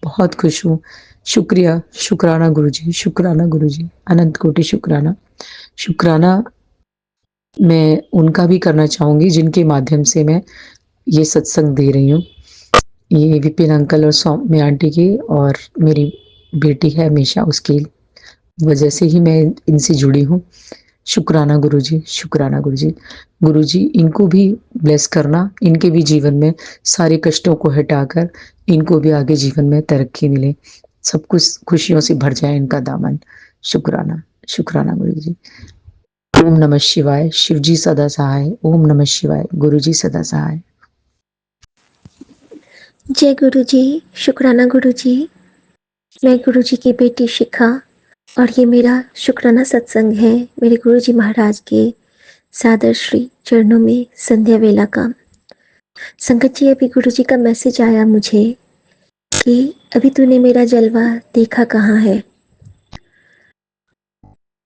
बहुत खुश हूँ। शुक्रिया, शुक्राना गुरुजी, शुक्राना गुरुजी, अनंत कोटि शुक्राना। शुक्राना मैं उनका भी करना चाहूँगी जिनके माध्यम से मैं ये सत्संग दे रही हूँ। ये विपिन अंकल और सौम्या आंटी की और मेरी बेटी है हमेशा, उसकी वजह से ही मैं इनसे जुड़ी हूँ। शुक्राना गुरुजी, शुक्राना गुरुजी। गुरुजी इनको भी ब्लेस करना, इनके भी जीवन में सारे कष्टों को हटाकर इनको भी आगे जीवन में तरक्की मिले, सब कुछ खुशियों से भर जाए इनका दामन। शुक्राना, शुक्राना गुरुजी। ओम नमः शिवाय। शिवजी सदा सहाय। ओम नमः शिवाय। गुरुजी सदा सहाय। जय गुरु जी। शुक्राना गुरु जी। मैं गुरु जी की बेटी शिखा और ये मेरा शुक्राना सत्संग है मेरे गुरु जी महाराज के सादर श्री चरणों में संध्या वेला का। संगत जी, अभी गुरु जी का मैसेज आया मुझे कि अभी तूने मेरा जलवा देखा कहाँ है।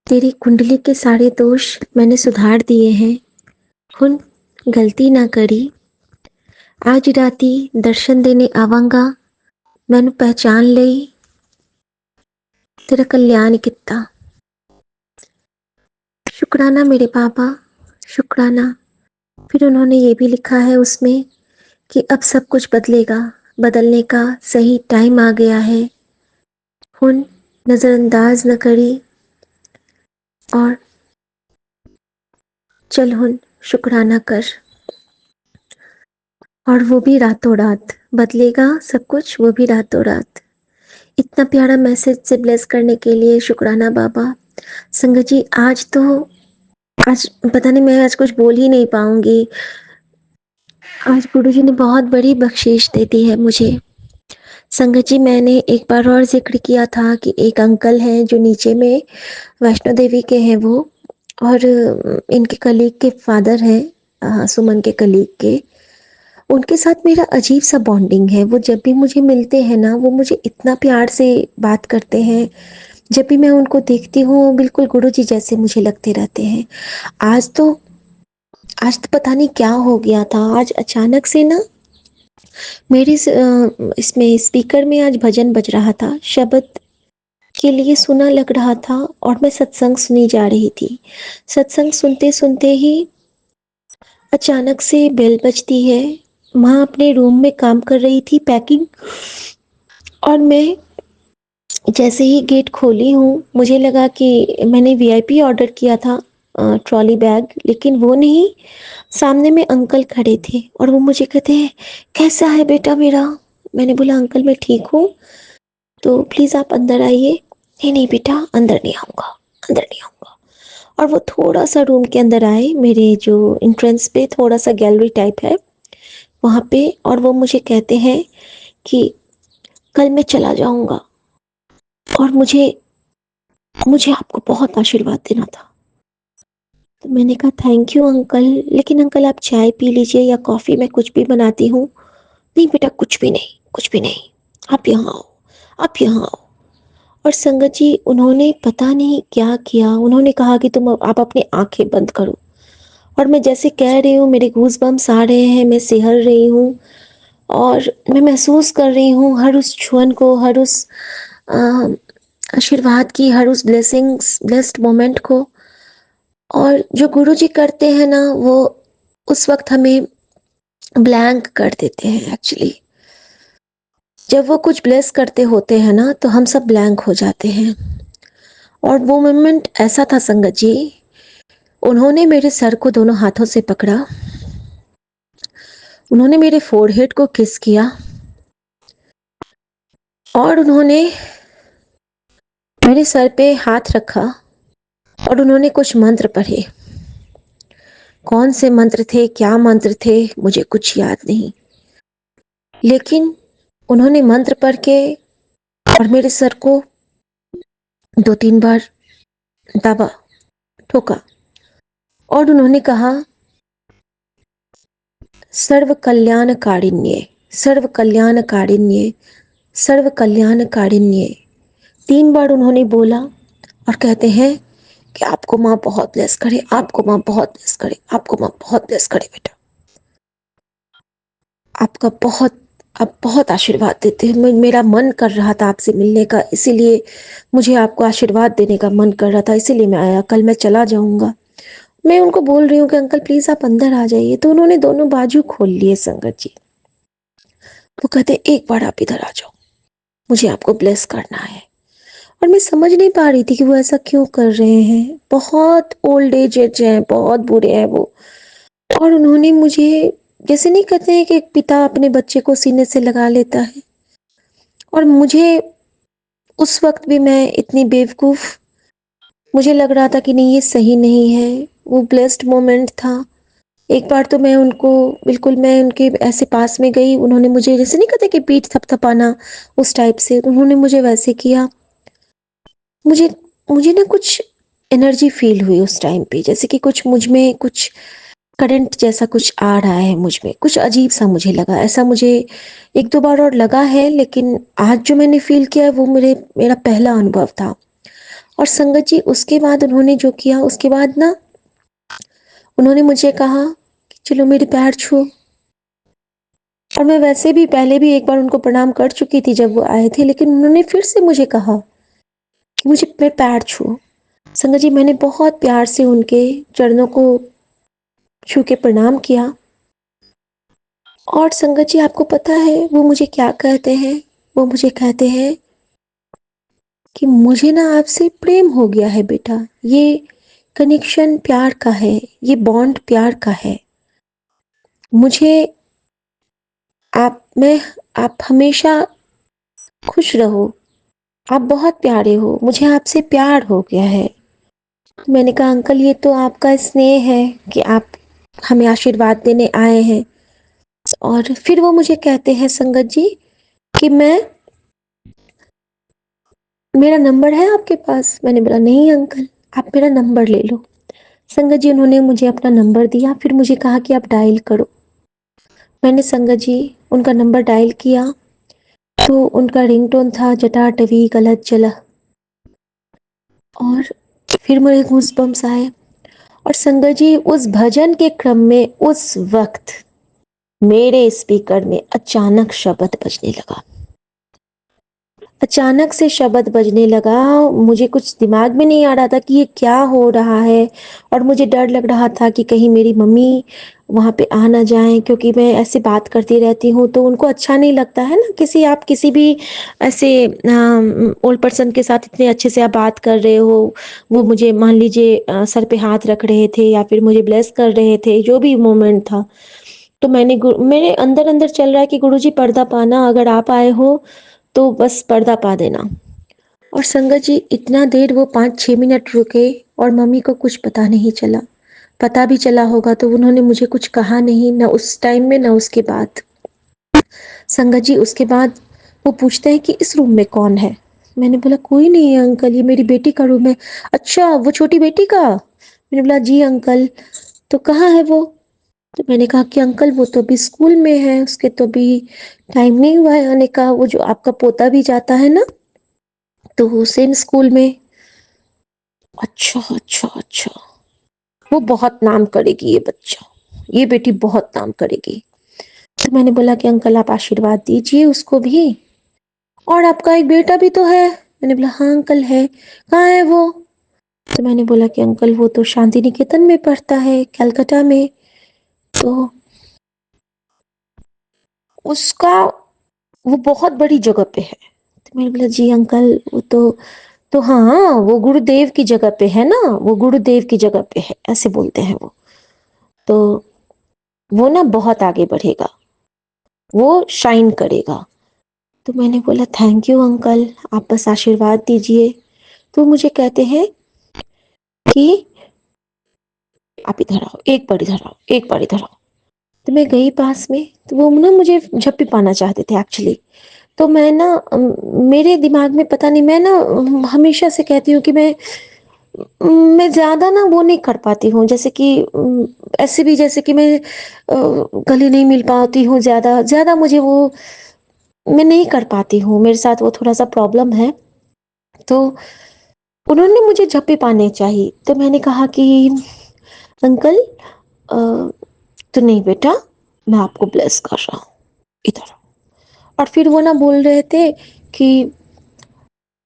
तेरी कुंडली के सारे दोष मैंने सुधार दिए हैं। हुन गलती ना करी। आज राती दर्शन देने आवांगा। मैनू पहचान लई। तेरा कल्याण किता। शुक्राना मेरे बाबा, शुक्राना। फिर उन्होंने ये भी लिखा है उसमें कि अब सब कुछ बदलेगा, बदलने का सही टाइम आ गया है। हुन नज़रअंदाज न करी और चल हुन शुक्राना कर। और वो भी रातों रात बदलेगा सब कुछ, वो भी रातों रात। इतना प्यारा मैसेज से ब्लेस करने के लिए शुक्राना बाबा। संगत जी, आज पता नहीं, मैं आज कुछ बोल ही नहीं पाऊंगी। आज गुरु जी ने बहुत बड़ी बख्शीश दे दी है मुझे। संगत जी, मैंने एक बार और जिक्र किया था कि एक अंकल हैं जो नीचे में वैष्णो देवी के हैं वो, और इनके कलीग के फादर हैं, सुमन के कलीग के। उनके साथ मेरा अजीब सा बॉन्डिंग है। वो जब भी मुझे मिलते हैं ना, वो मुझे इतना प्यार से बात करते हैं। जब भी मैं उनको देखती हूँ बिल्कुल गुरु जी जैसे मुझे लगते रहते हैं। आज तो पता नहीं क्या हो गया था। आज अचानक से ना मेरे इसमें स्पीकर में आज भजन बज रहा था, शब्द के लिए सुना लग रहा था, और मैं सत्संग सुनी जा रही थी। सत्संग सुनते सुनते ही अचानक से बेल बजती है। माँ अपने रूम में काम कर रही थी, पैकिंग, और मैं जैसे ही गेट खोली हूँ, मुझे लगा कि मैंने वीआईपी ऑर्डर किया था, ट्रॉली बैग, लेकिन वो नहीं। सामने में अंकल खड़े थे और वो मुझे कहते हैं, कैसा है बेटा मेरा। मैंने बोला, अंकल मैं ठीक हूँ, तो प्लीज़ आप अंदर आइए। नहीं नहीं बेटा, अंदर नहीं आऊँगा, अंदर नहीं आऊँगा। और वो थोड़ा सा रूम के अंदर आए, मेरे जो एंट्रेंस पे थोड़ा सा गैलरी टाइप है वहाँ पे, और वो मुझे कहते हैं कि कल मैं चला जाऊँगा और मुझे आपको बहुत आशीर्वाद देना था। तो मैंने कहा, थैंक यू अंकल, लेकिन अंकल आप चाय पी लीजिए या कॉफ़ी, मैं कुछ भी बनाती हूँ। नहीं बेटा, कुछ भी नहीं, कुछ भी नहीं, आप यहाँ आओ, आप यहाँ आओ। और संगत जी, उन्होंने पता नहीं क्या किया। उन्होंने कहा कि आप अपनी आंखें बंद करो, और मैं जैसे कह रही हूँ मेरे गूज़ बम्स आ रहे हैं, मैं सिहर रही हूँ और मैं महसूस कर रही हूँ हर उस छुअन को, हर उस आशीर्वाद की, हर उस ब्लेस्ड मोमेंट को। और जो गुरु जी करते हैं ना, वो उस वक्त हमें ब्लैंक कर देते हैं। एक्चुअली जब वो कुछ ब्लेस करते होते हैं ना, तो हम सब ब्लैंक हो जाते हैं। और वो मोमेंट ऐसा था संगत जी, उन्होंने मेरे सर को दोनों हाथों से पकड़ा, उन्होंने मेरे फोरहेड को किस किया, और उन्होंने मेरे सर पे हाथ रखा, और उन्होंने कुछ मंत्र पढ़े। कौन से मंत्र थे, क्या मंत्र थे, मुझे कुछ याद नहीं, लेकिन उन्होंने मंत्र पढ़ के और मेरे सर को 2-3 बार दबा, ठोका, और उन्होंने कहा, सर्व कल्याण कारिण्य, सर्व कल्याण कारिण्य, सर्व कल्याण कारिण्य। 3 बार उन्होंने बोला, और कहते हैं कि आपको माँ बहुत ब्लेस करे, आपको माँ बहुत ब्लेस करे, आपको माँ बहुत ब्लेस करे बेटा, आपका आप बहुत आशीर्वाद देते हैं। मेरा मन कर रहा था आपसे मिलने का, इसीलिए मुझे आपको आशीर्वाद देने का मन कर रहा था, इसीलिए मैं आया। कल मैं चला जाऊंगा। मैं उनको बोल रही हूँ कि अंकल प्लीज आप अंदर आ जाइए, तो उन्होंने दोनों बाजू खोल लिए संगत जी। वो कहते, एक बार आप इधर आ जाओ, मुझे आपको ब्लेस करना है। और मैं समझ नहीं पा रही थी कि वो ऐसा क्यों कर रहे हैं। बहुत ओल्ड एज हैं, बहुत बुरे हैं वो। और उन्होंने मुझे, जैसे नहीं कहते हैं कि एक पिता अपने बच्चे को सीने से लगा लेता है, और मुझे उस वक्त भी, मैं इतनी बेवकूफ मुझे लग रहा था कि नहीं ये सही नहीं है। वो ब्लेस्ड मोमेंट था। एक बार तो मैं उनको बिल्कुल मैं उनके ऐसे पास में गई, उन्होंने मुझे जैसे नहीं कहते कि पीठ थपथपाना उस टाइप से, उन्होंने मुझे वैसे किया। मुझे मुझे ना कुछ एनर्जी फील हुई उस टाइम पे, जैसे कि कुछ मुझ में कुछ करंट जैसा कुछ आ रहा है मुझ में, कुछ अजीब सा मुझे लगा। ऐसा मुझे एक दो बार और लगा है, लेकिन आज जो मैंने फील किया वो मेरा पहला अनुभव था। और संगत जी उसके बाद उन्होंने जो किया, उसके बाद ना उन्होंने मुझे कहा कि चलो मेरे पैर छुओ। और मैं वैसे भी पहले भी एक बार उनको प्रणाम कर चुकी थी जब वो आए थे, लेकिन उन्होंने फिर से मुझे कहा कि मुझे मेरे पैर छुओ। संगत जी मैंने बहुत प्यार से उनके चरणों को छू के प्रणाम किया। और संगत जी आपको पता है वो मुझे क्या कहते हैं? वो मुझे कहते हैं कि मुझे ना आपसे प्रेम हो गया है बेटा। ये कनेक्शन प्यार का है, ये बॉन्ड प्यार का है। मुझे आप हमेशा खुश रहो। आप बहुत प्यारे हो, मुझे आपसे प्यार हो गया है। तो मैंने कहा अंकल ये तो आपका स्नेह है कि आप हमें आशीर्वाद देने आए हैं। और फिर वो मुझे कहते हैं संगत जी कि मेरा नंबर है आपके पास? मैंने बोला नहीं अंकल, आप मेरा नंबर ले लो। संगत जी उन्होंने मुझे अपना नंबर दिया, फिर मुझे कहा कि आप डायल करो। मैंने संगत जी उनका नंबर डायल किया तो उनका रिंगटोन था जटाटवी गलत जला। और फिर मुझे गूज़बम्प्स आए। और संगत जी उस भजन के क्रम में उस वक्त मेरे स्पीकर में अचानक शब्द बजने लगा। अचानक से शब्द बजने लगा। मुझे कुछ दिमाग में नहीं आ रहा था कि ये क्या हो रहा है। और मुझे डर लग रहा था कि कहीं मेरी मम्मी वहाँ पे आ ना जाएं, क्योंकि मैं ऐसे बात करती रहती हूँ तो उनको अच्छा नहीं लगता है ना। आप किसी भी ऐसे ओल्ड पर्सन के साथ इतने अच्छे से आप बात कर रहे हो, वो मुझे मान लीजिए सर पे हाथ रख रहे थे या फिर मुझे ब्लेस कर रहे थे, जो भी मोमेंट था। तो मेरे अंदर अंदर चल रहा है कि गुरुजी पर्दा पाना, अगर आप आए हो तो बस पर्दा पा देना। और संगत जी इतना देर वो 5-6 मिनट रुके और मम्मी को कुछ पता नहीं चला। पता भी चला होगा तो उन्होंने मुझे कुछ कहा नहीं, ना उस टाइम में ना उसके बाद। संगत जी उसके बाद वो पूछते हैं कि इस रूम में कौन है? मैंने बोला कोई नहीं है अंकल, ये मेरी बेटी का रूम है। अच्छा वो छोटी बेटी का? मैंने बोला जी अंकल। तो कहाँ है वो? तो मैंने कहा कि अंकल वो तो अभी स्कूल में है, उसके तो अभी टाइम नहीं हुआ है आने का। वो जो आपका पोता भी जाता है ना, तो वो सेम स्कूल में। अच्छा अच्छा अच्छा, वो बहुत नाम करेगी ये बच्चा, ये बेटी बहुत नाम करेगी। तो मैंने बोला कि अंकल आप आशीर्वाद दीजिए उसको भी। और आपका एक बेटा भी तो है? मैंने बोला हाँ अंकल है। कहाँ है वो? तो मैंने बोला कि अंकल वो तो शांति निकेतन में पढ़ता है, कलकत्ता में। तो उसका वो बहुत बड़ी जगह पे है। तो मैंने बोला जी अंकल वो तो हाँ वो गुरुदेव की जगह पे है ना, वो गुरुदेव की जगह पे है, ऐसे बोलते हैं वो। तो वो ना बहुत आगे बढ़ेगा, वो शाइन करेगा। तो मैंने बोला थैंक यू अंकल, आप बस आशीर्वाद दीजिए। तो मुझे कहते हैं कि आप इधर आओ, एक बार इधर आओ, एक बार इधर आओ। तो मैं गई पास में, तो वो ना मुझे झप्पी पाना चाहते थे एक्चुअली। तो मैं ना मेरे दिमाग में पता नहीं, मैं ना हमेशा से कहती हूँ कि मैं ज्यादा ना वो नहीं कर पाती हूँ, जैसे कि ऐसे भी जैसे कि मैं गले नहीं मिल पाती हूँ, ज्यादा ज्यादा मुझे वो मैं नहीं कर पाती हूँ, मेरे साथ वो थोड़ा सा प्रॉब्लम है। तो उन्होंने मुझे झप्पी पाने चाहिए। तो मैंने कहा कि अंकल तो नहीं बेटा, मैं आपको ब्लेस कर रहा हूँ, इधर। और फिर वो ना बोल रहे थे कि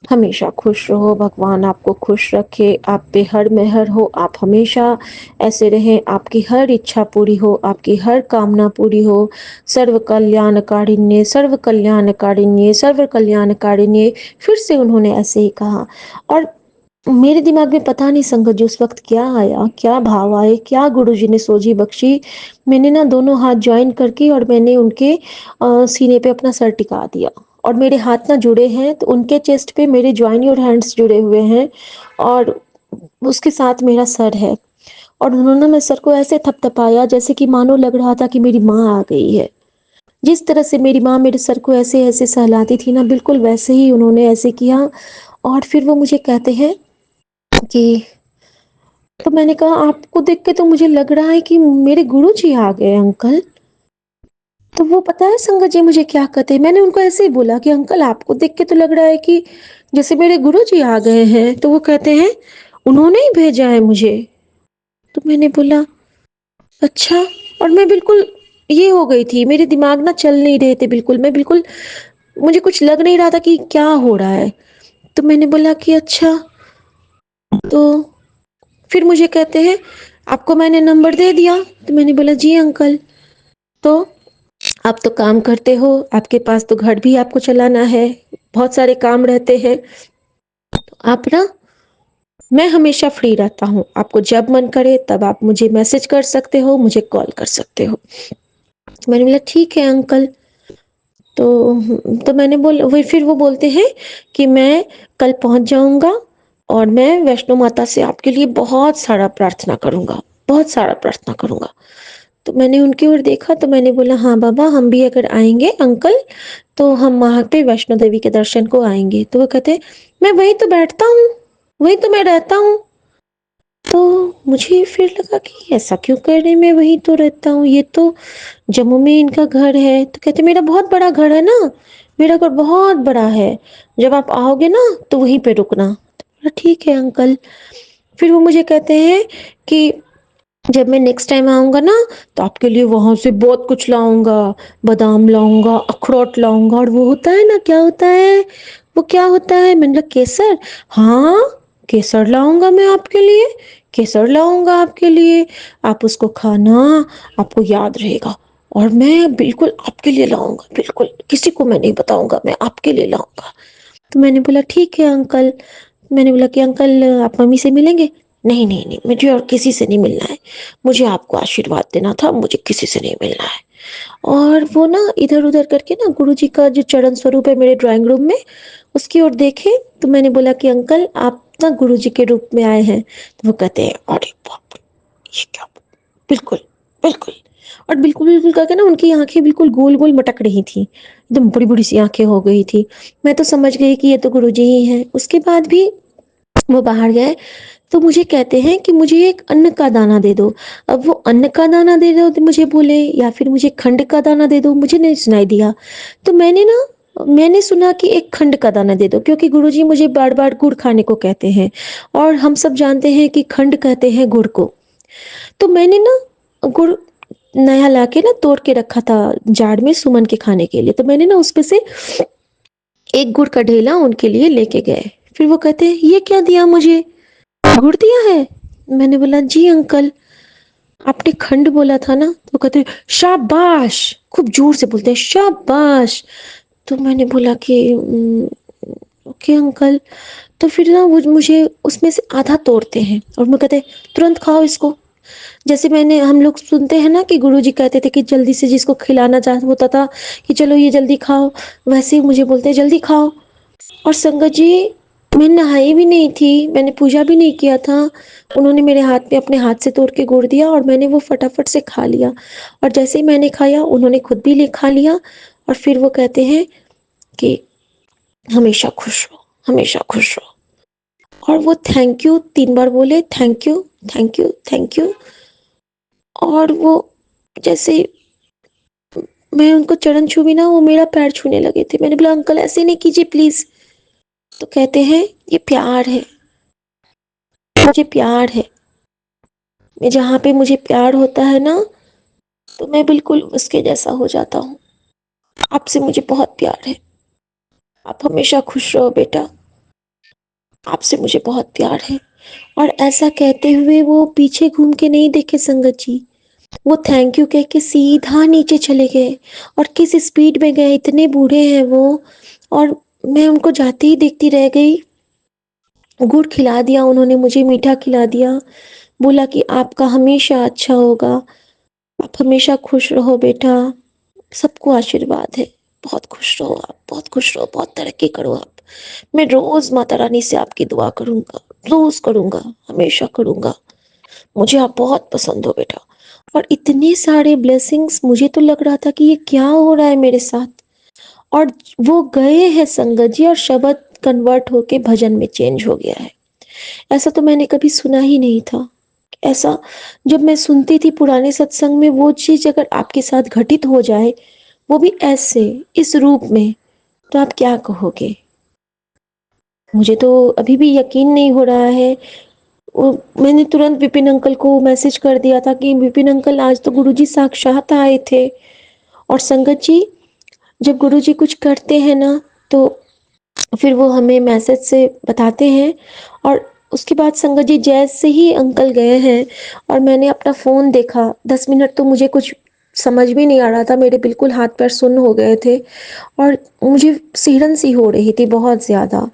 हमेशा खुश रहो, भगवान आपको खुश रखे, आप पे हर मेहर हो, आप हमेशा ऐसे रहें, आपकी हर इच्छा पूरी हो, आपकी हर कामना पूरी हो। सर्व कल्याणकारिण्य सर्व कल्याणकारिण्य सर्व कल्याणकारिण्य। फिर से उन्होंने ऐसे ही कहा। और मेरे दिमाग में पता नहीं संगत जी उस वक्त क्या आया, क्या भाव आए, क्या गुरुजी ने सोझी बख्शी। मैंने ना दोनों हाथ ज्वाइन करके और मैंने उनके सीने पे अपना सर टिका दिया। और मेरे हाथ ना जुड़े हैं तो उनके चेस्ट पे मेरे ज्वाइन योर हैंड्स जुड़े हुए हैं। और उसके साथ मेरा सर है और उन्होंने मेरे सर को ऐसे थपथपाया जैसे कि मानो लग रहा था कि मेरी माँ आ गई है। जिस तरह से मेरी माँ मेरे सर को ऐसे ऐसे सहलाती थी ना, बिल्कुल वैसे ही उन्होंने ऐसे किया। और फिर वो मुझे कहते हैं कि, तो मैंने कहा आपको देख के तो मुझे लग रहा है कि मेरे गुरुजी आ गए अंकल। तो वो पता है संगत जी मुझे क्या कहते हैं, मैंने उनको ऐसे ही बोला कि अंकल आपको देख के तो लग रहा है कि जैसे मेरे गुरुजी आ गए हैं। तो वो कहते हैं उन्होंने ही भेजा है मुझे। तो मैंने बोला अच्छा। और मैं बिल्कुल ये हो गई थी, मेरे दिमाग ना चल नहीं रहे थे बिल्कुल, मैं बिल्कुल, मुझे कुछ लग नहीं रहा था कि क्या हो रहा है। तो मैंने बोला कि अच्छा। तो फिर मुझे कहते हैं आपको मैंने नंबर दे दिया। तो मैंने बोला जी अंकल। तो आप तो काम करते हो, आपके पास तो घर भी आपको चलाना है, बहुत सारे काम रहते हैं, तो आप ना, मैं हमेशा फ्री रहता हूँ, आपको जब मन करे तब आप मुझे मैसेज कर सकते हो, मुझे कॉल कर सकते हो। तो मैंने बोला ठीक है अंकल। तो मैंने वही फिर वो बोलते हैं कि मैं कल पहुंच जाऊंगा और मैं वैष्णो माता से आपके लिए बहुत सारा प्रार्थना करूंगा, बहुत सारा प्रार्थना करूंगा। तो मैंने उनकी ओर देखा तो मैंने बोला हाँ बाबा, हम भी अगर आएंगे अंकल तो हम वहां पे वैष्णो देवी के दर्शन को आएंगे। तो वो कहते मैं वहीं तो बैठता हूँ, वहीं तो मैं रहता हूँ। तो मुझे फिर लगा कि ऐसा क्यों कर रहे, मैं वहीं तो रहता हूँ, ये तो जम्मू में इनका घर है। तो कहते मेरा बहुत बड़ा घर है ना, मेरा घर बहुत बड़ा है, जब आप आओगे ना तो वहीं पे रुकना। तो बोला ठीक है अंकल। फिर वो मुझे कहते हैं कि जब मैं नेक्स्ट टाइम आऊंगा ना तो आपके लिए वहां से बहुत कुछ लाऊंगा, बादाम लाऊंगा, अखरोट लाऊंगा। और वो होता है ना, क्या होता है वो, क्या होता है, मैंने कहा केसर। हाँ केसर लाऊंगा मैं आपके लिए, केसर लाऊंगा आपके लिए, आप उसको खाना, आपको याद रहेगा। और मैं बिल्कुल आपके लिए लाऊंगा, बिल्कुल किसी को मैं नहीं बताऊंगा, मैं आपके लिए लाऊंगा। तो मैंने बोला ठीक है अंकल। मैंने बोला कि अंकल आप मम्मी से मिलेंगे। नहीं नहीं नहीं, मुझे और किसी से नहीं मिलना है, मुझे आपको आशीर्वाद देना था, मुझे किसी से नहीं मिलना है। और वो ना इधर उधर करके ना गुरुजी का जो चरण स्वरूप है मेरे ड्राइंग रूम में, उसकी ओर देखे। तो मैंने बोला कि अंकल आप ना गुरुजी के रूप में आए हैं। तो वो कहते हैं अरे बाप रे, ये क्या, बिल्कुल बिल्कुल। और बिल्कुल बिल्कुल करके ना उनकी आंखें बिल्कुल गोल गोल मटक रही थी, एकदम बड़ी बड़ी सी आंखें हो गई थी। मैं तो समझ गई कि ये तो गुरुजी ही हैं। उसके बाद भी वो बाहर गए तो मुझे कहते हैं कि मुझे एक अन्न का दाना दे दो। अब वो अन्न का दाना दे दो तो मुझे बोले या फिर मुझे खंड का दाना दे दो, मुझे नहीं सुनाई दिया। तो मैंने सुना कि एक खंड का दाना दे दो, क्योंकि गुरुजी मुझे बार बार गुड़ खाने को कहते हैं और हम सब जानते हैं कि खंड कहते हैं गुड़ को। तो मैंने ना गुड़ नया लाके ना तोड़ के रखा था जाड़ में सुमन के खाने के लिए। तो मैंने ना उसमें से एक गुड़ का ढेला उनके लिए लेके गए। फिर वो कहते हैं ये क्या दिया मुझे, गुड़ दिया है। मैंने बोला जी अंकल, आपने खंड बोला था ना। तो कहते हैं शाबाश, खूब जोर से बोलते हैं शाबाश। तो मैंने बोला कि ओके अंकल। तो फिर ना वो मुझे उसमें से आधा तोड़ते हैं और वो कहते हैं तुरंत खाओ इसको। जैसे मैंने, हम लोग सुनते हैं ना कि गुरुजी कहते थे कि जल्दी से जिसको खिलाना चाहता होता था कि चलो ये जल्दी खाओ, वैसे ही मुझे बोलते हैं जल्दी खाओ। और संगत जी मैं नहाई भी नहीं थी, मैंने पूजा भी नहीं किया था, उन्होंने मेरे हाथ में अपने हाथ से तोड़ के गुड़ दिया और मैंने वो फटाफट से खा लिया। और जैसे ही मैंने खाया उन्होंने खुद भी ले खा लिया। और फिर वो कहते हैं कि हमेशा खुश रहो, हमेशा खुश रहो। और वो थैंक यू 3 बार बोले, thank you thank you thank you. और वो जैसे मैं उनको चरण छू ना, वो मेरा पैर छूने लगे थे। मैंने बोला अंकल ऐसे नहीं कीजिए प्लीज। तो कहते हैं ये प्यार है, मुझे प्यार है, मैं जहाँ पे मुझे प्यार होता है ना तो मैं बिल्कुल उसके जैसा हो जाता हूँ। आपसे मुझे बहुत प्यार है, आप हमेशा खुश रहो बेटा, आपसे मुझे बहुत प्यार है। और ऐसा कहते हुए वो पीछे घूम के नहीं देखे संगत जी, वो थैंक यू कह के सीधा नीचे चले गए। और किस स्पीड में गए, इतने बूढ़े हैं वो। और मैं उनको जाते ही देखती रह गई। गुड़ खिला दिया उन्होंने मुझे, मीठा खिला दिया, बोला कि आपका हमेशा अच्छा होगा, आप हमेशा खुश रहो बेटा, सबको आशीर्वाद है, बहुत खुश रहो आप, बहुत खुश रहो, बहुत तरक्की करो आप। मैं रोज माता रानी से आपकी दुआ करूंगा, रोज करूंगा, हमेशा करूंगा। मुझे आप बहुत पसंद हो बेटा। और इतने सारे ब्लेसिंग्स, मुझे तो लग रहा था कि ये क्या हो रहा है मेरे साथ। और वो गए हैं संगत जी, और शब्द कन्वर्ट होके भजन में चेंज हो गया है। ऐसा तो मैंने कभी सुना ही नहीं था। ऐसा जब मैं सुनती थी पुराने सत्संग में, वो चीज अगर आपके साथ घटित हो जाए, वो भी ऐसे इस रूप में, तो आप क्या कहोगे? मुझे तो अभी भी यकीन नहीं हो रहा है। मैंने तुरंत विपिन अंकल को मैसेज कर दिया था कि विपिन अंकल, आज तो गुरुजी साक्षात आए थे। और संगत जी, जब गुरुजी कुछ करते हैं ना, तो फिर वो हमें मैसेज से बताते हैं। और उसके बाद संगत जी, जैसे ही अंकल गए हैं और मैंने अपना फ़ोन देखा, 10 मिनट तो मुझे कुछ समझ भी नहीं आ रहा था, मेरे बिल्कुल हाथ पैर सुन्न हो गए थे और मुझे सिहरन सी हो रही थी बहुत ज़्यादा।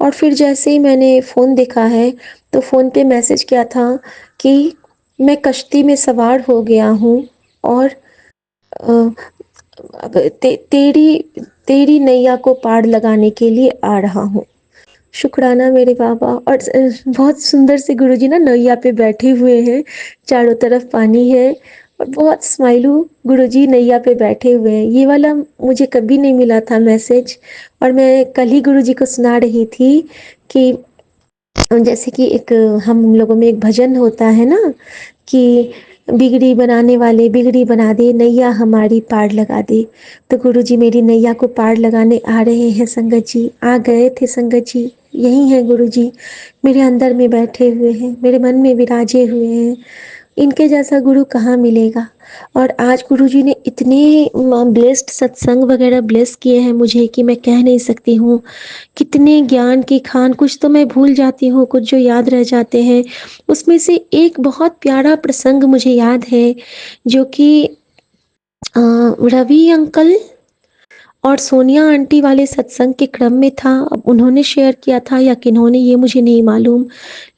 और फिर जैसे ही मैंने फ़ोन देखा है, तो फ़ोन पे मैसेज किया था कि मैं कश्ती में सवार हो गया हूँ और अ, अब तेरी नैया को पार लगाने के लिए आ रहा हूँ। शुक्राना मेरे बाबा। और बहुत सुंदर से गुरुजी ना नैया पे बैठे हुए हैं, चारों तरफ पानी है और बहुत स्माइलू गुरुजी नैया पे बैठे हुए हैं। ये वाला मुझे कभी नहीं मिला था मैसेज। और मैं कल ही गुरुजी को सुना रही थी कि जैसे कि एक हम लोगों में एक भजन होता है ना कि बिगड़ी बनाने वाले बिगड़ी बना दे, नैया हमारी पार लगा दे। तो गुरुजी मेरी नैया को पार लगाने आ रहे हैं संगत जी, आ गए थे संगत जी। यही हैं गुरुजी, मेरे अंदर में बैठे हुए हैं, मेरे मन में विराजे हुए हैं। इनके जैसा गुरु कहाँ मिलेगा। और आज गुरुजी ने इतने ब्लेस्ड सत्संग वगैरह ब्लेस किए हैं मुझे कि मैं कह नहीं सकती हूँ। कितने ज्ञान की खान, कुछ तो मैं भूल जाती हूँ, कुछ जो याद रह जाते हैं। उसमें से एक बहुत प्यारा प्रसंग मुझे याद है, जो कि रवि अंकल और सोनिया आंटी वाले सत्संग के क्रम में था। अब उन्होंने शेयर किया था या किन्होंने, ये मुझे नहीं मालूम,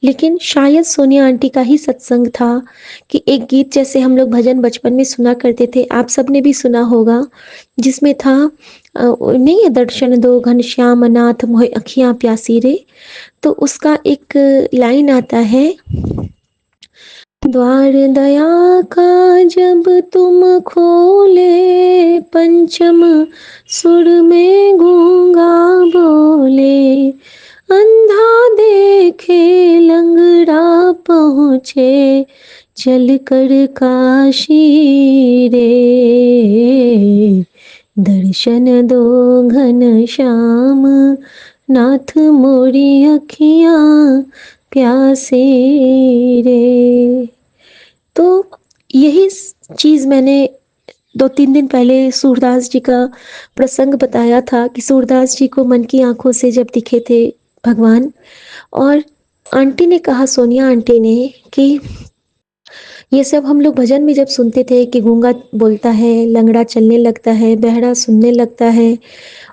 लेकिन शायद सोनिया आंटी का ही सत्संग था कि एक गीत जैसे हम लोग भजन बचपन में सुना करते थे, आप सबने भी सुना होगा, जिसमें था नहीं है, दर्शन दो घनश्याम नाथ मोहे अखियां प्यासी रे। तो उसका एक लाइन आता है, द्वार दया का जब तुम खोले, पंचम सुर में गूंगा बोले, अंधा देखे लंगड़ा पहुँचे, चल कर काशी रे, दर्शन दो घन श्याम नाथ मोरी अखियां प्यासे रे। तो यही चीज मैंने 2-3 दिन पहले सूरदास जी का प्रसंग बताया था कि सूरदास जी को मन की आंखों से जब दिखे थे भगवान, और आंटी ने कहा, सोनिया आंटी ने, कि ये सब हम लोग भजन में जब सुनते थे कि गूंगा बोलता है, लंगड़ा चलने लगता है, बहरा सुनने लगता है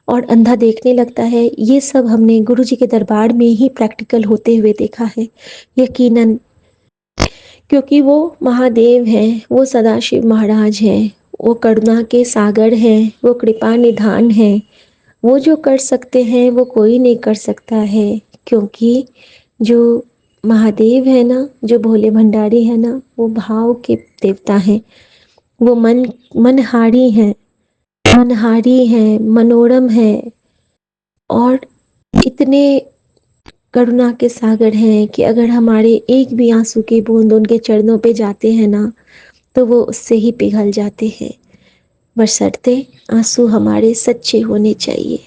और अंधा देखने लगता है, ये सब हमने गुरुजी के दरबार में ही प्रैक्टिकल होते हुए देखा है यकीनन। क्योंकि वो महादेव हैं, वो सदाशिव महाराज हैं, वो करुणा के सागर हैं, वो कृपा निधान हैं। वो जो कर सकते हैं वो कोई नहीं कर सकता है, क्योंकि जो महादेव है ना, जो भोले भंडारी है ना, वो भाव के देवता हैं। वो मनहारी हैं, मनहारी हैं, मनोरम हैं और इतने करुणा के सागर हैं कि अगर हमारे एक भी आंसू की बूंद उनके चरणों पे जाते हैं ना, तो वो उससे ही पिघल जाते हैं। बशर्ते आंसू हमारे सच्चे होने चाहिए।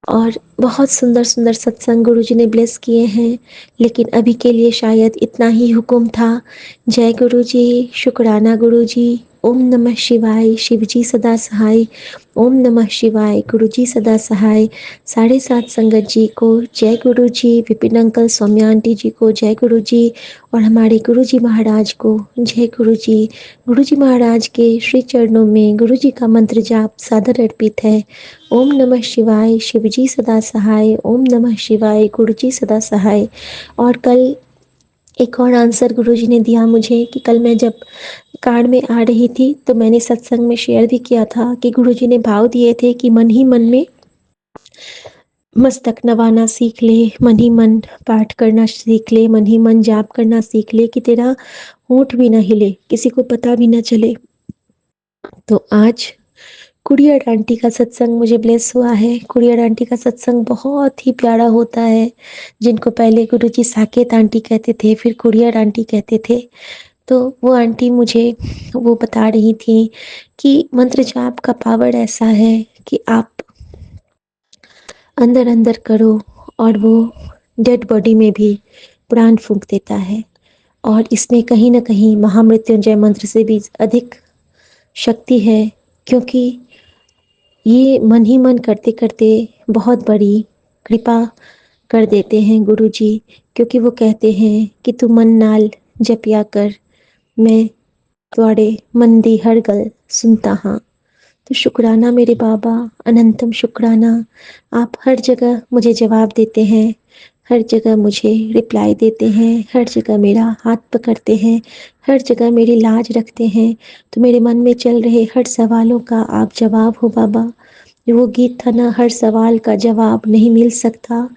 और बहुत सुंदर सुंदर सत्संग गुरुजी ने ब्लेस किए हैं, लेकिन अभी के लिए शायद इतना ही हुक्म था। जय गुरुजी, शुक्राना गुरुजी। ओम नमः शिवाय, शिवजी सदा सहाय। ओम नमः शिवाय, गुरुजी सदा सहाय। 7:30 संगत जी को जय गुरुजी, विपिन अंकल, सौम्या आंटी जी को जय गुरुजी और हमारे गुरुजी महाराज को जय गुरुजी। गुरुजी महाराज के श्री चरणों में गुरुजी का मंत्र जाप सादर अर्पित है। ओम नमः शिवाय, शिवजी सदा सहाय। ओम नमः शिवाय, गुरुजी सदा सहाय। और कल एक और आंसर गुरुजी ने दिया मुझे कि कल मैं जब कार में आ रही थी तो मैंने सत्संग में शेयर भी किया था कि गुरुजी ने भाव दिए थे कि मन ही मन में मस्तक नवाना सीख ले, मन ही मन पाठ करना सीख ले, मन ही मन जाप करना सीख ले कि तेरा होंठ भी ना हिले, किसी को पता भी ना चले। तो आज कुड़िया आंटी का सत्संग मुझे ब्लेस हुआ है। कुड़िया आंटी का सत्संग बहुत ही प्यारा होता है, जिनको पहले गुरुजी साकेत आंटी कहते थे, फिर कुड़िया आंटी कहते थे। तो वो आंटी मुझे वो बता रही थी कि मंत्र जाप का पावर ऐसा है कि आप अंदर अंदर करो और वो डेड बॉडी में भी प्राण फूंक देता है, और इसमें कहीं ना कहीं महामृत्युंजय मंत्र से भी अधिक शक्ति है, क्योंकि ये मन ही मन करते करते बहुत बड़ी कृपा कर देते हैं गुरुजी, क्योंकि वो कहते हैं कि तू मन नाल जपिया कर, मैं ਤੁਹਾਡੇ मन दी हर गल सुनता हाँ। तो शुक्राना मेरे बाबा, अनंतम शुक्राना। आप हर जगह मुझे जवाब देते हैं, हर जगह मुझे रिप्लाई देते हैं, हर जगह मेरा हाथ पकड़ते हैं, हर जगह मेरी लाज रखते हैं। तो मेरे मन में चल रहे हर सवालों का आप जवाब हो बाबा। वो गीत था ना, हर सवाल का जवाब नहीं मिल सकता,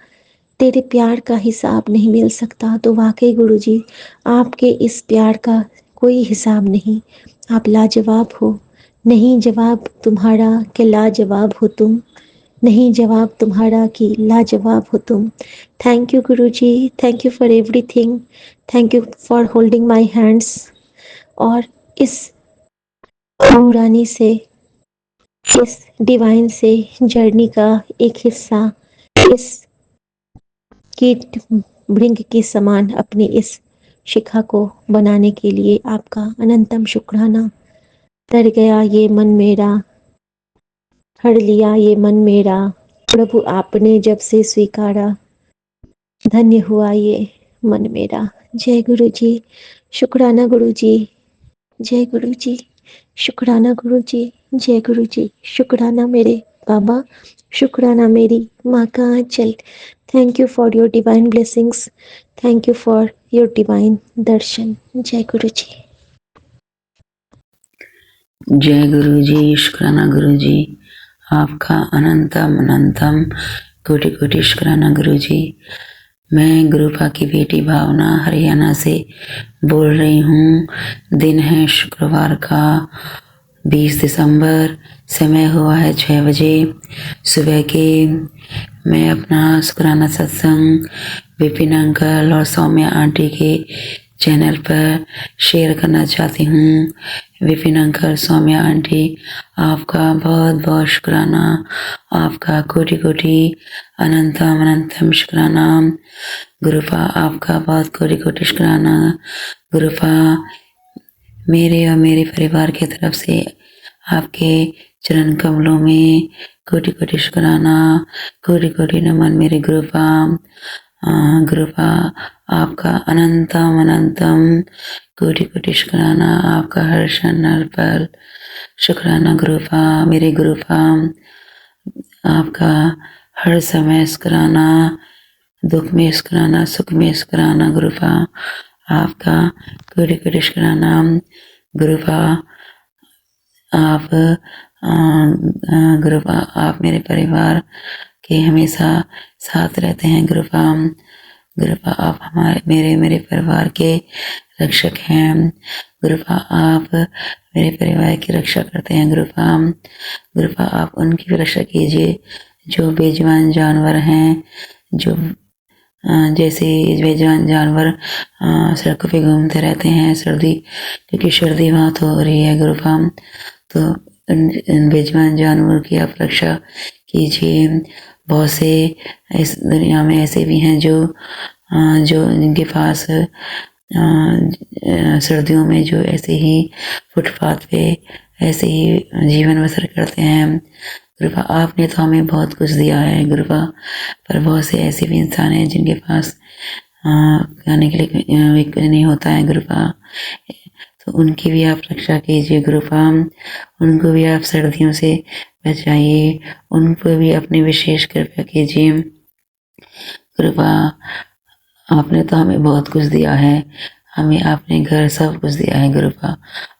तेरे प्यार का हिसाब नहीं मिल सकता। तो वाकई गुरुजी, आपके इस प्यार का कोई हिसाब नहीं, आप लाजवाब हो। नहीं जवाब तुम्हारा कि लाजवाब हो तुम, नहीं जवाब तुम्हारा कि लाजवाब हो तुम। Thank you Guruji, thank you for everything, thank you for holding my hands. और इस नूरानी से, इस डिवाइन से जर्नी का एक हिस्सा, इस कीट भृंग के समान अपनी इस शिखा को बनाने के लिए आपका अनंतम शुक्राना। तर गया ये मन मेरा, हर लिया ये मन मेरा, प्रभु आपने जब से स्वीकारा, धन्य हुआ ये मन मेरा। जय गुरु जी, शुक्राना गुरु जी, जय गुरु जी, शुक्राना गुरु जी, जय गुरु जी, शुक्राना मेरे बाबा, शुक्राना मेरी माँ का आंचल। Thank you for your divine blessings, thank you for your divine darshan. जय गुरु जी। जय गुरु जी, शुक्राना गुरु जी, आपका अनंतम अनंतम कोटि कोटि शुक्राना गुरु जी। मैं गुरुपा की बेटी भावना हरियाणा से बोल रही हूँ। दिन है शुक्रवार का 20 दिसंबर, समय हुआ है 6 बजे सुबह के। मैं अपना शुक्राना सत्संग विपिन अंकल और सौम्या आंटी के चैनल पर शेयर करना चाहती हूँ। विपिन अंकल, सौम्या आंटी, आपका बहुत बहुत शुक्राना, आपका कोटि कोटि अनंतम अनंतम शुक्राना। गुरुपा आपका बहुत कोटि कोटि शुक्राना। गुरुपा, मेरे और मेरे परिवार की तरफ से आपके चरण कमलों में कोटि कोटि शुक्राना, कोटि कोटि नमन मेरे गुरुपा। गुरुपा, आपका अनंतम अनंतम कोटि कोटि शुक्राना, आपका हर क्षण हर पल शुक्राना गुरुपा। मेरे गुरुपा, आपका हर समय शुक्राना, दुख में शुक्राना, सुख में शुक्राना गुरुपा। आपका कोटि कोटि शुक्राना गुरुपा। आप गुरुपा, आप मेरे परिवार के हमेशा साथ रहते हैं गुरुपा। गुरुपा, आप हमारे मेरे परिवार के रक्षक हैं गुरुपा। आप मेरे परिवार की रक्षा करते हैं गुरुपा। गुरुपा, आप उनकी भी रक्षा कीजिए जो बेजुबान जानवर हैं, जो जैसे बेजुबान जानवर सड़कों पे घूमते रहते हैं, सर्दी, क्योंकि सर्दी बहुत हो रही है गुरुपा। तो इन बेजुबान जानवरों की आप रक्षा कीजिए। बहुत से इस दुनिया में ऐसे भी हैं जो जिनके पास सर्दियों में जो ऐसे ही फुटपाथ पे ऐसे ही जीवन बसर करते हैं गुरुपा। आपने तो हमें बहुत कुछ दिया है गुरुपा, पर बहुत से ऐसे भी इंसान हैं जिनके पास खाने के लिए कुछ नहीं होता है गुरुपा। तो उनकी भी आप रक्षा कीजिए गुरुपा। उनको भी आप सर्दियों से बचाइए, उन पर भी अपनी विशेष कृपा कीजिए गुरुपा। आपने तो हमें बहुत कुछ दिया है, हमें आपने घर सब कुछ दिया है गुरुपा।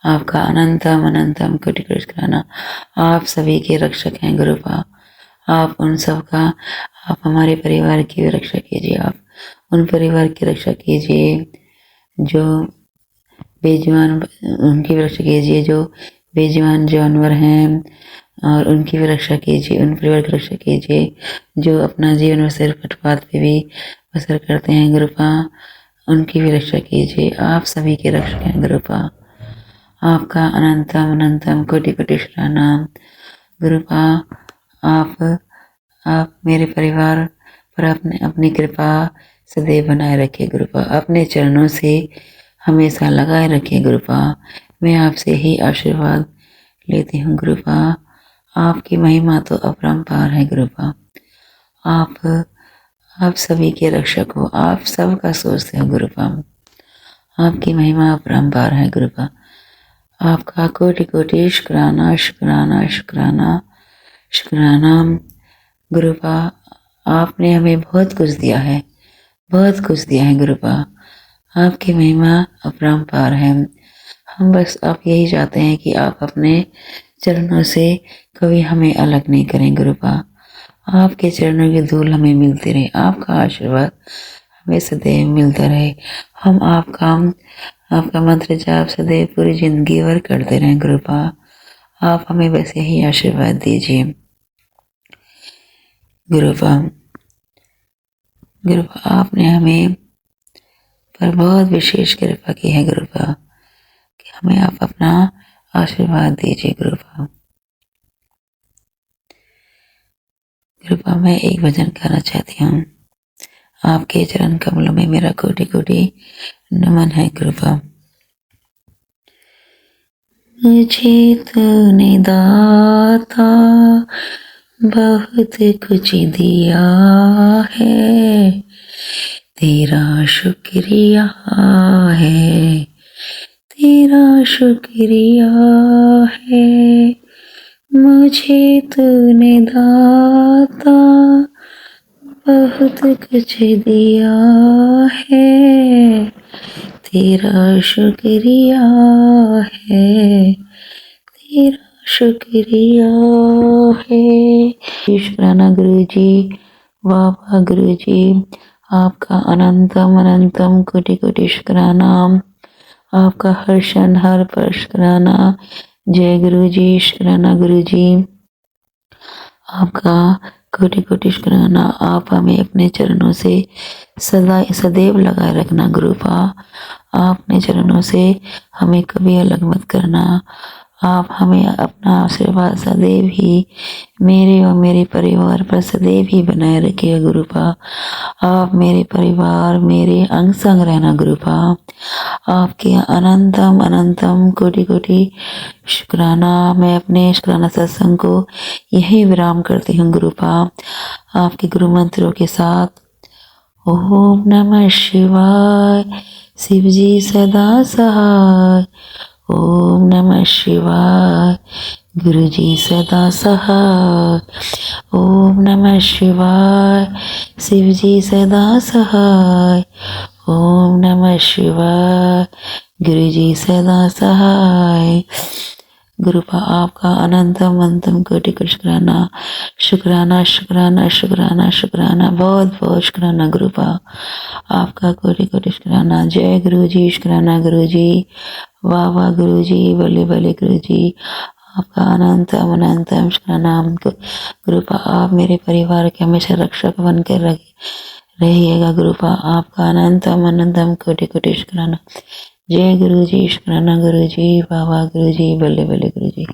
आपका अनंतम अनंतम कोटि कोटि शुक्राना। आप सभी के रक्षक हैं गुरुपा। आप उन सब का, आप हमारे परिवार की भी रक्षा कीजिए। आप उन परिवार की रक्षा कीजिए जो बेजुबान, उनकी भी रक्षा कीजिए जो बेजुबान जानवर हैं, और उनकी भी रक्षा कीजिए। उन परिवार की रक्षा कीजिए जो अपना जीवन बसर फुटपाथ पे भी बसर करते हैं गुरुपा, उनकी भी रक्षा कीजिए। आप सभी के रक्षक हैं गुरुपा। आपका अनंतम अनंतम कोटि कोटि प्रणाम गुरुपा। आप मेरे परिवार पर अपनी कृपा सदैव बनाए रखिए गुरुपा। अपने चरणों से हमेशा लगाए रखिए गुरुपा। मैं आपसे ही आशीर्वाद लेती हूँ गुरुपा। आपकी महिमा तो अपरंपार है गुरुपा। आप सभी के रक्षक हो, आप सबका सोचते हो गुरुपा। आपकी महिमा अपरंपार है गुरुपा। आपका कोटि कोटि शुक्राना शुक्राना शुक्राना शुक्राना गुरुपा। आपने हमें बहुत कुछ दिया है, बहुत कुछ दिया है गुरुपा। आपकी महिमा अपरंपार है। हम बस आप यही चाहते हैं कि आप अपने चरणों से कभी हमें अलग नहीं करें गुरुपा। आपके चरणों की धूल हमें मिलती रहे, आपका आशीर्वाद हमें सदैव मिलता रहे। हम आपका मंत्र जाप सदैव पूरी जिंदगी भर करते रहें गुरुपा। आप हमें बस यही आशीर्वाद दीजिए गुरुपा। आपने हमें पर बहुत विशेष कृपा की है गुरुपा, कि हमें आप अपना आशीर्वाद दीजिए गुरुपा। मैं एक भजन गाना चाहती हूँ। आपके चरण कमलों में मेरा कोटि कोटि नमन है गुरुपा। मुझे तूने दाता बहुत कुछ दिया है, तेरा शुक्रिया है, तेरा शुक्रिया है। मुझे तूने दाता बहुत कुछ दिया है, तेरा शुक्रिया है, तेरा शुक्रिया है। शुक्राना गुरु जी, वाह गुरु जी, आपका अनंतम अनंतम कोटि कोटि शुक्राना। आपका हर क्षण हर पल शुक्राना। जय गुरु जी, शुक्राना गुरु जी, आपका कोटि कोटि शुक्राना। आप हमें अपने चरणों से सदैव लगाए रखना गुरुपा। आप अपने चरणों से हमें कभी अलग मत करना। आप हमें अपना आशीर्वाद सदैव ही मेरे और मेरे परिवार पर सदैव ही बनाए रखिए गुरुपा। आप मेरे परिवार, मेरे अंग संग रहना गुरुपा। आपके अनंतम अनंतम कोटि कोटि शुक्राना। मैं अपने शुक्राना सत्संग को यही विराम करती हूँ गुरुपा, आपके गुरु मंत्रों के साथ। ओम नमः शिवाय, शिव जी सदा सहाय। ओम नमः शिवाय, गुरु जी सदा सहाय। ओम नमः शिवाय, शिव जी सदा सहाय। ओम नमः शिवाय, गुरु जी सदा सहाय। गुरुपा आपका अनंतम अनंतम कोटि कोटि शुक्राना, शुक्राना शुक्राना शुक्राना शुक्राना, बहुत बहुत शुक्राना गुरुपा। आपका कोटि कोटि शुक्राना। जय गुरु जी, शुक्राना गुरु जी, वाह वाह गुरु जी, बले बले गुरु जी, आपका अनंतम अनंतम शुक्राना गुरुपा। आप मेरे परिवार के हमेशा रक्षक बनकर रहिएगा गुरुपा। आपका अनंतम अनंतम कोटि कोटि शुक्राना। जय गुरु जी, शुक्राना गुरु जी, वाह वाह गुरु जी, बल्ले बल्ले गुरु जी।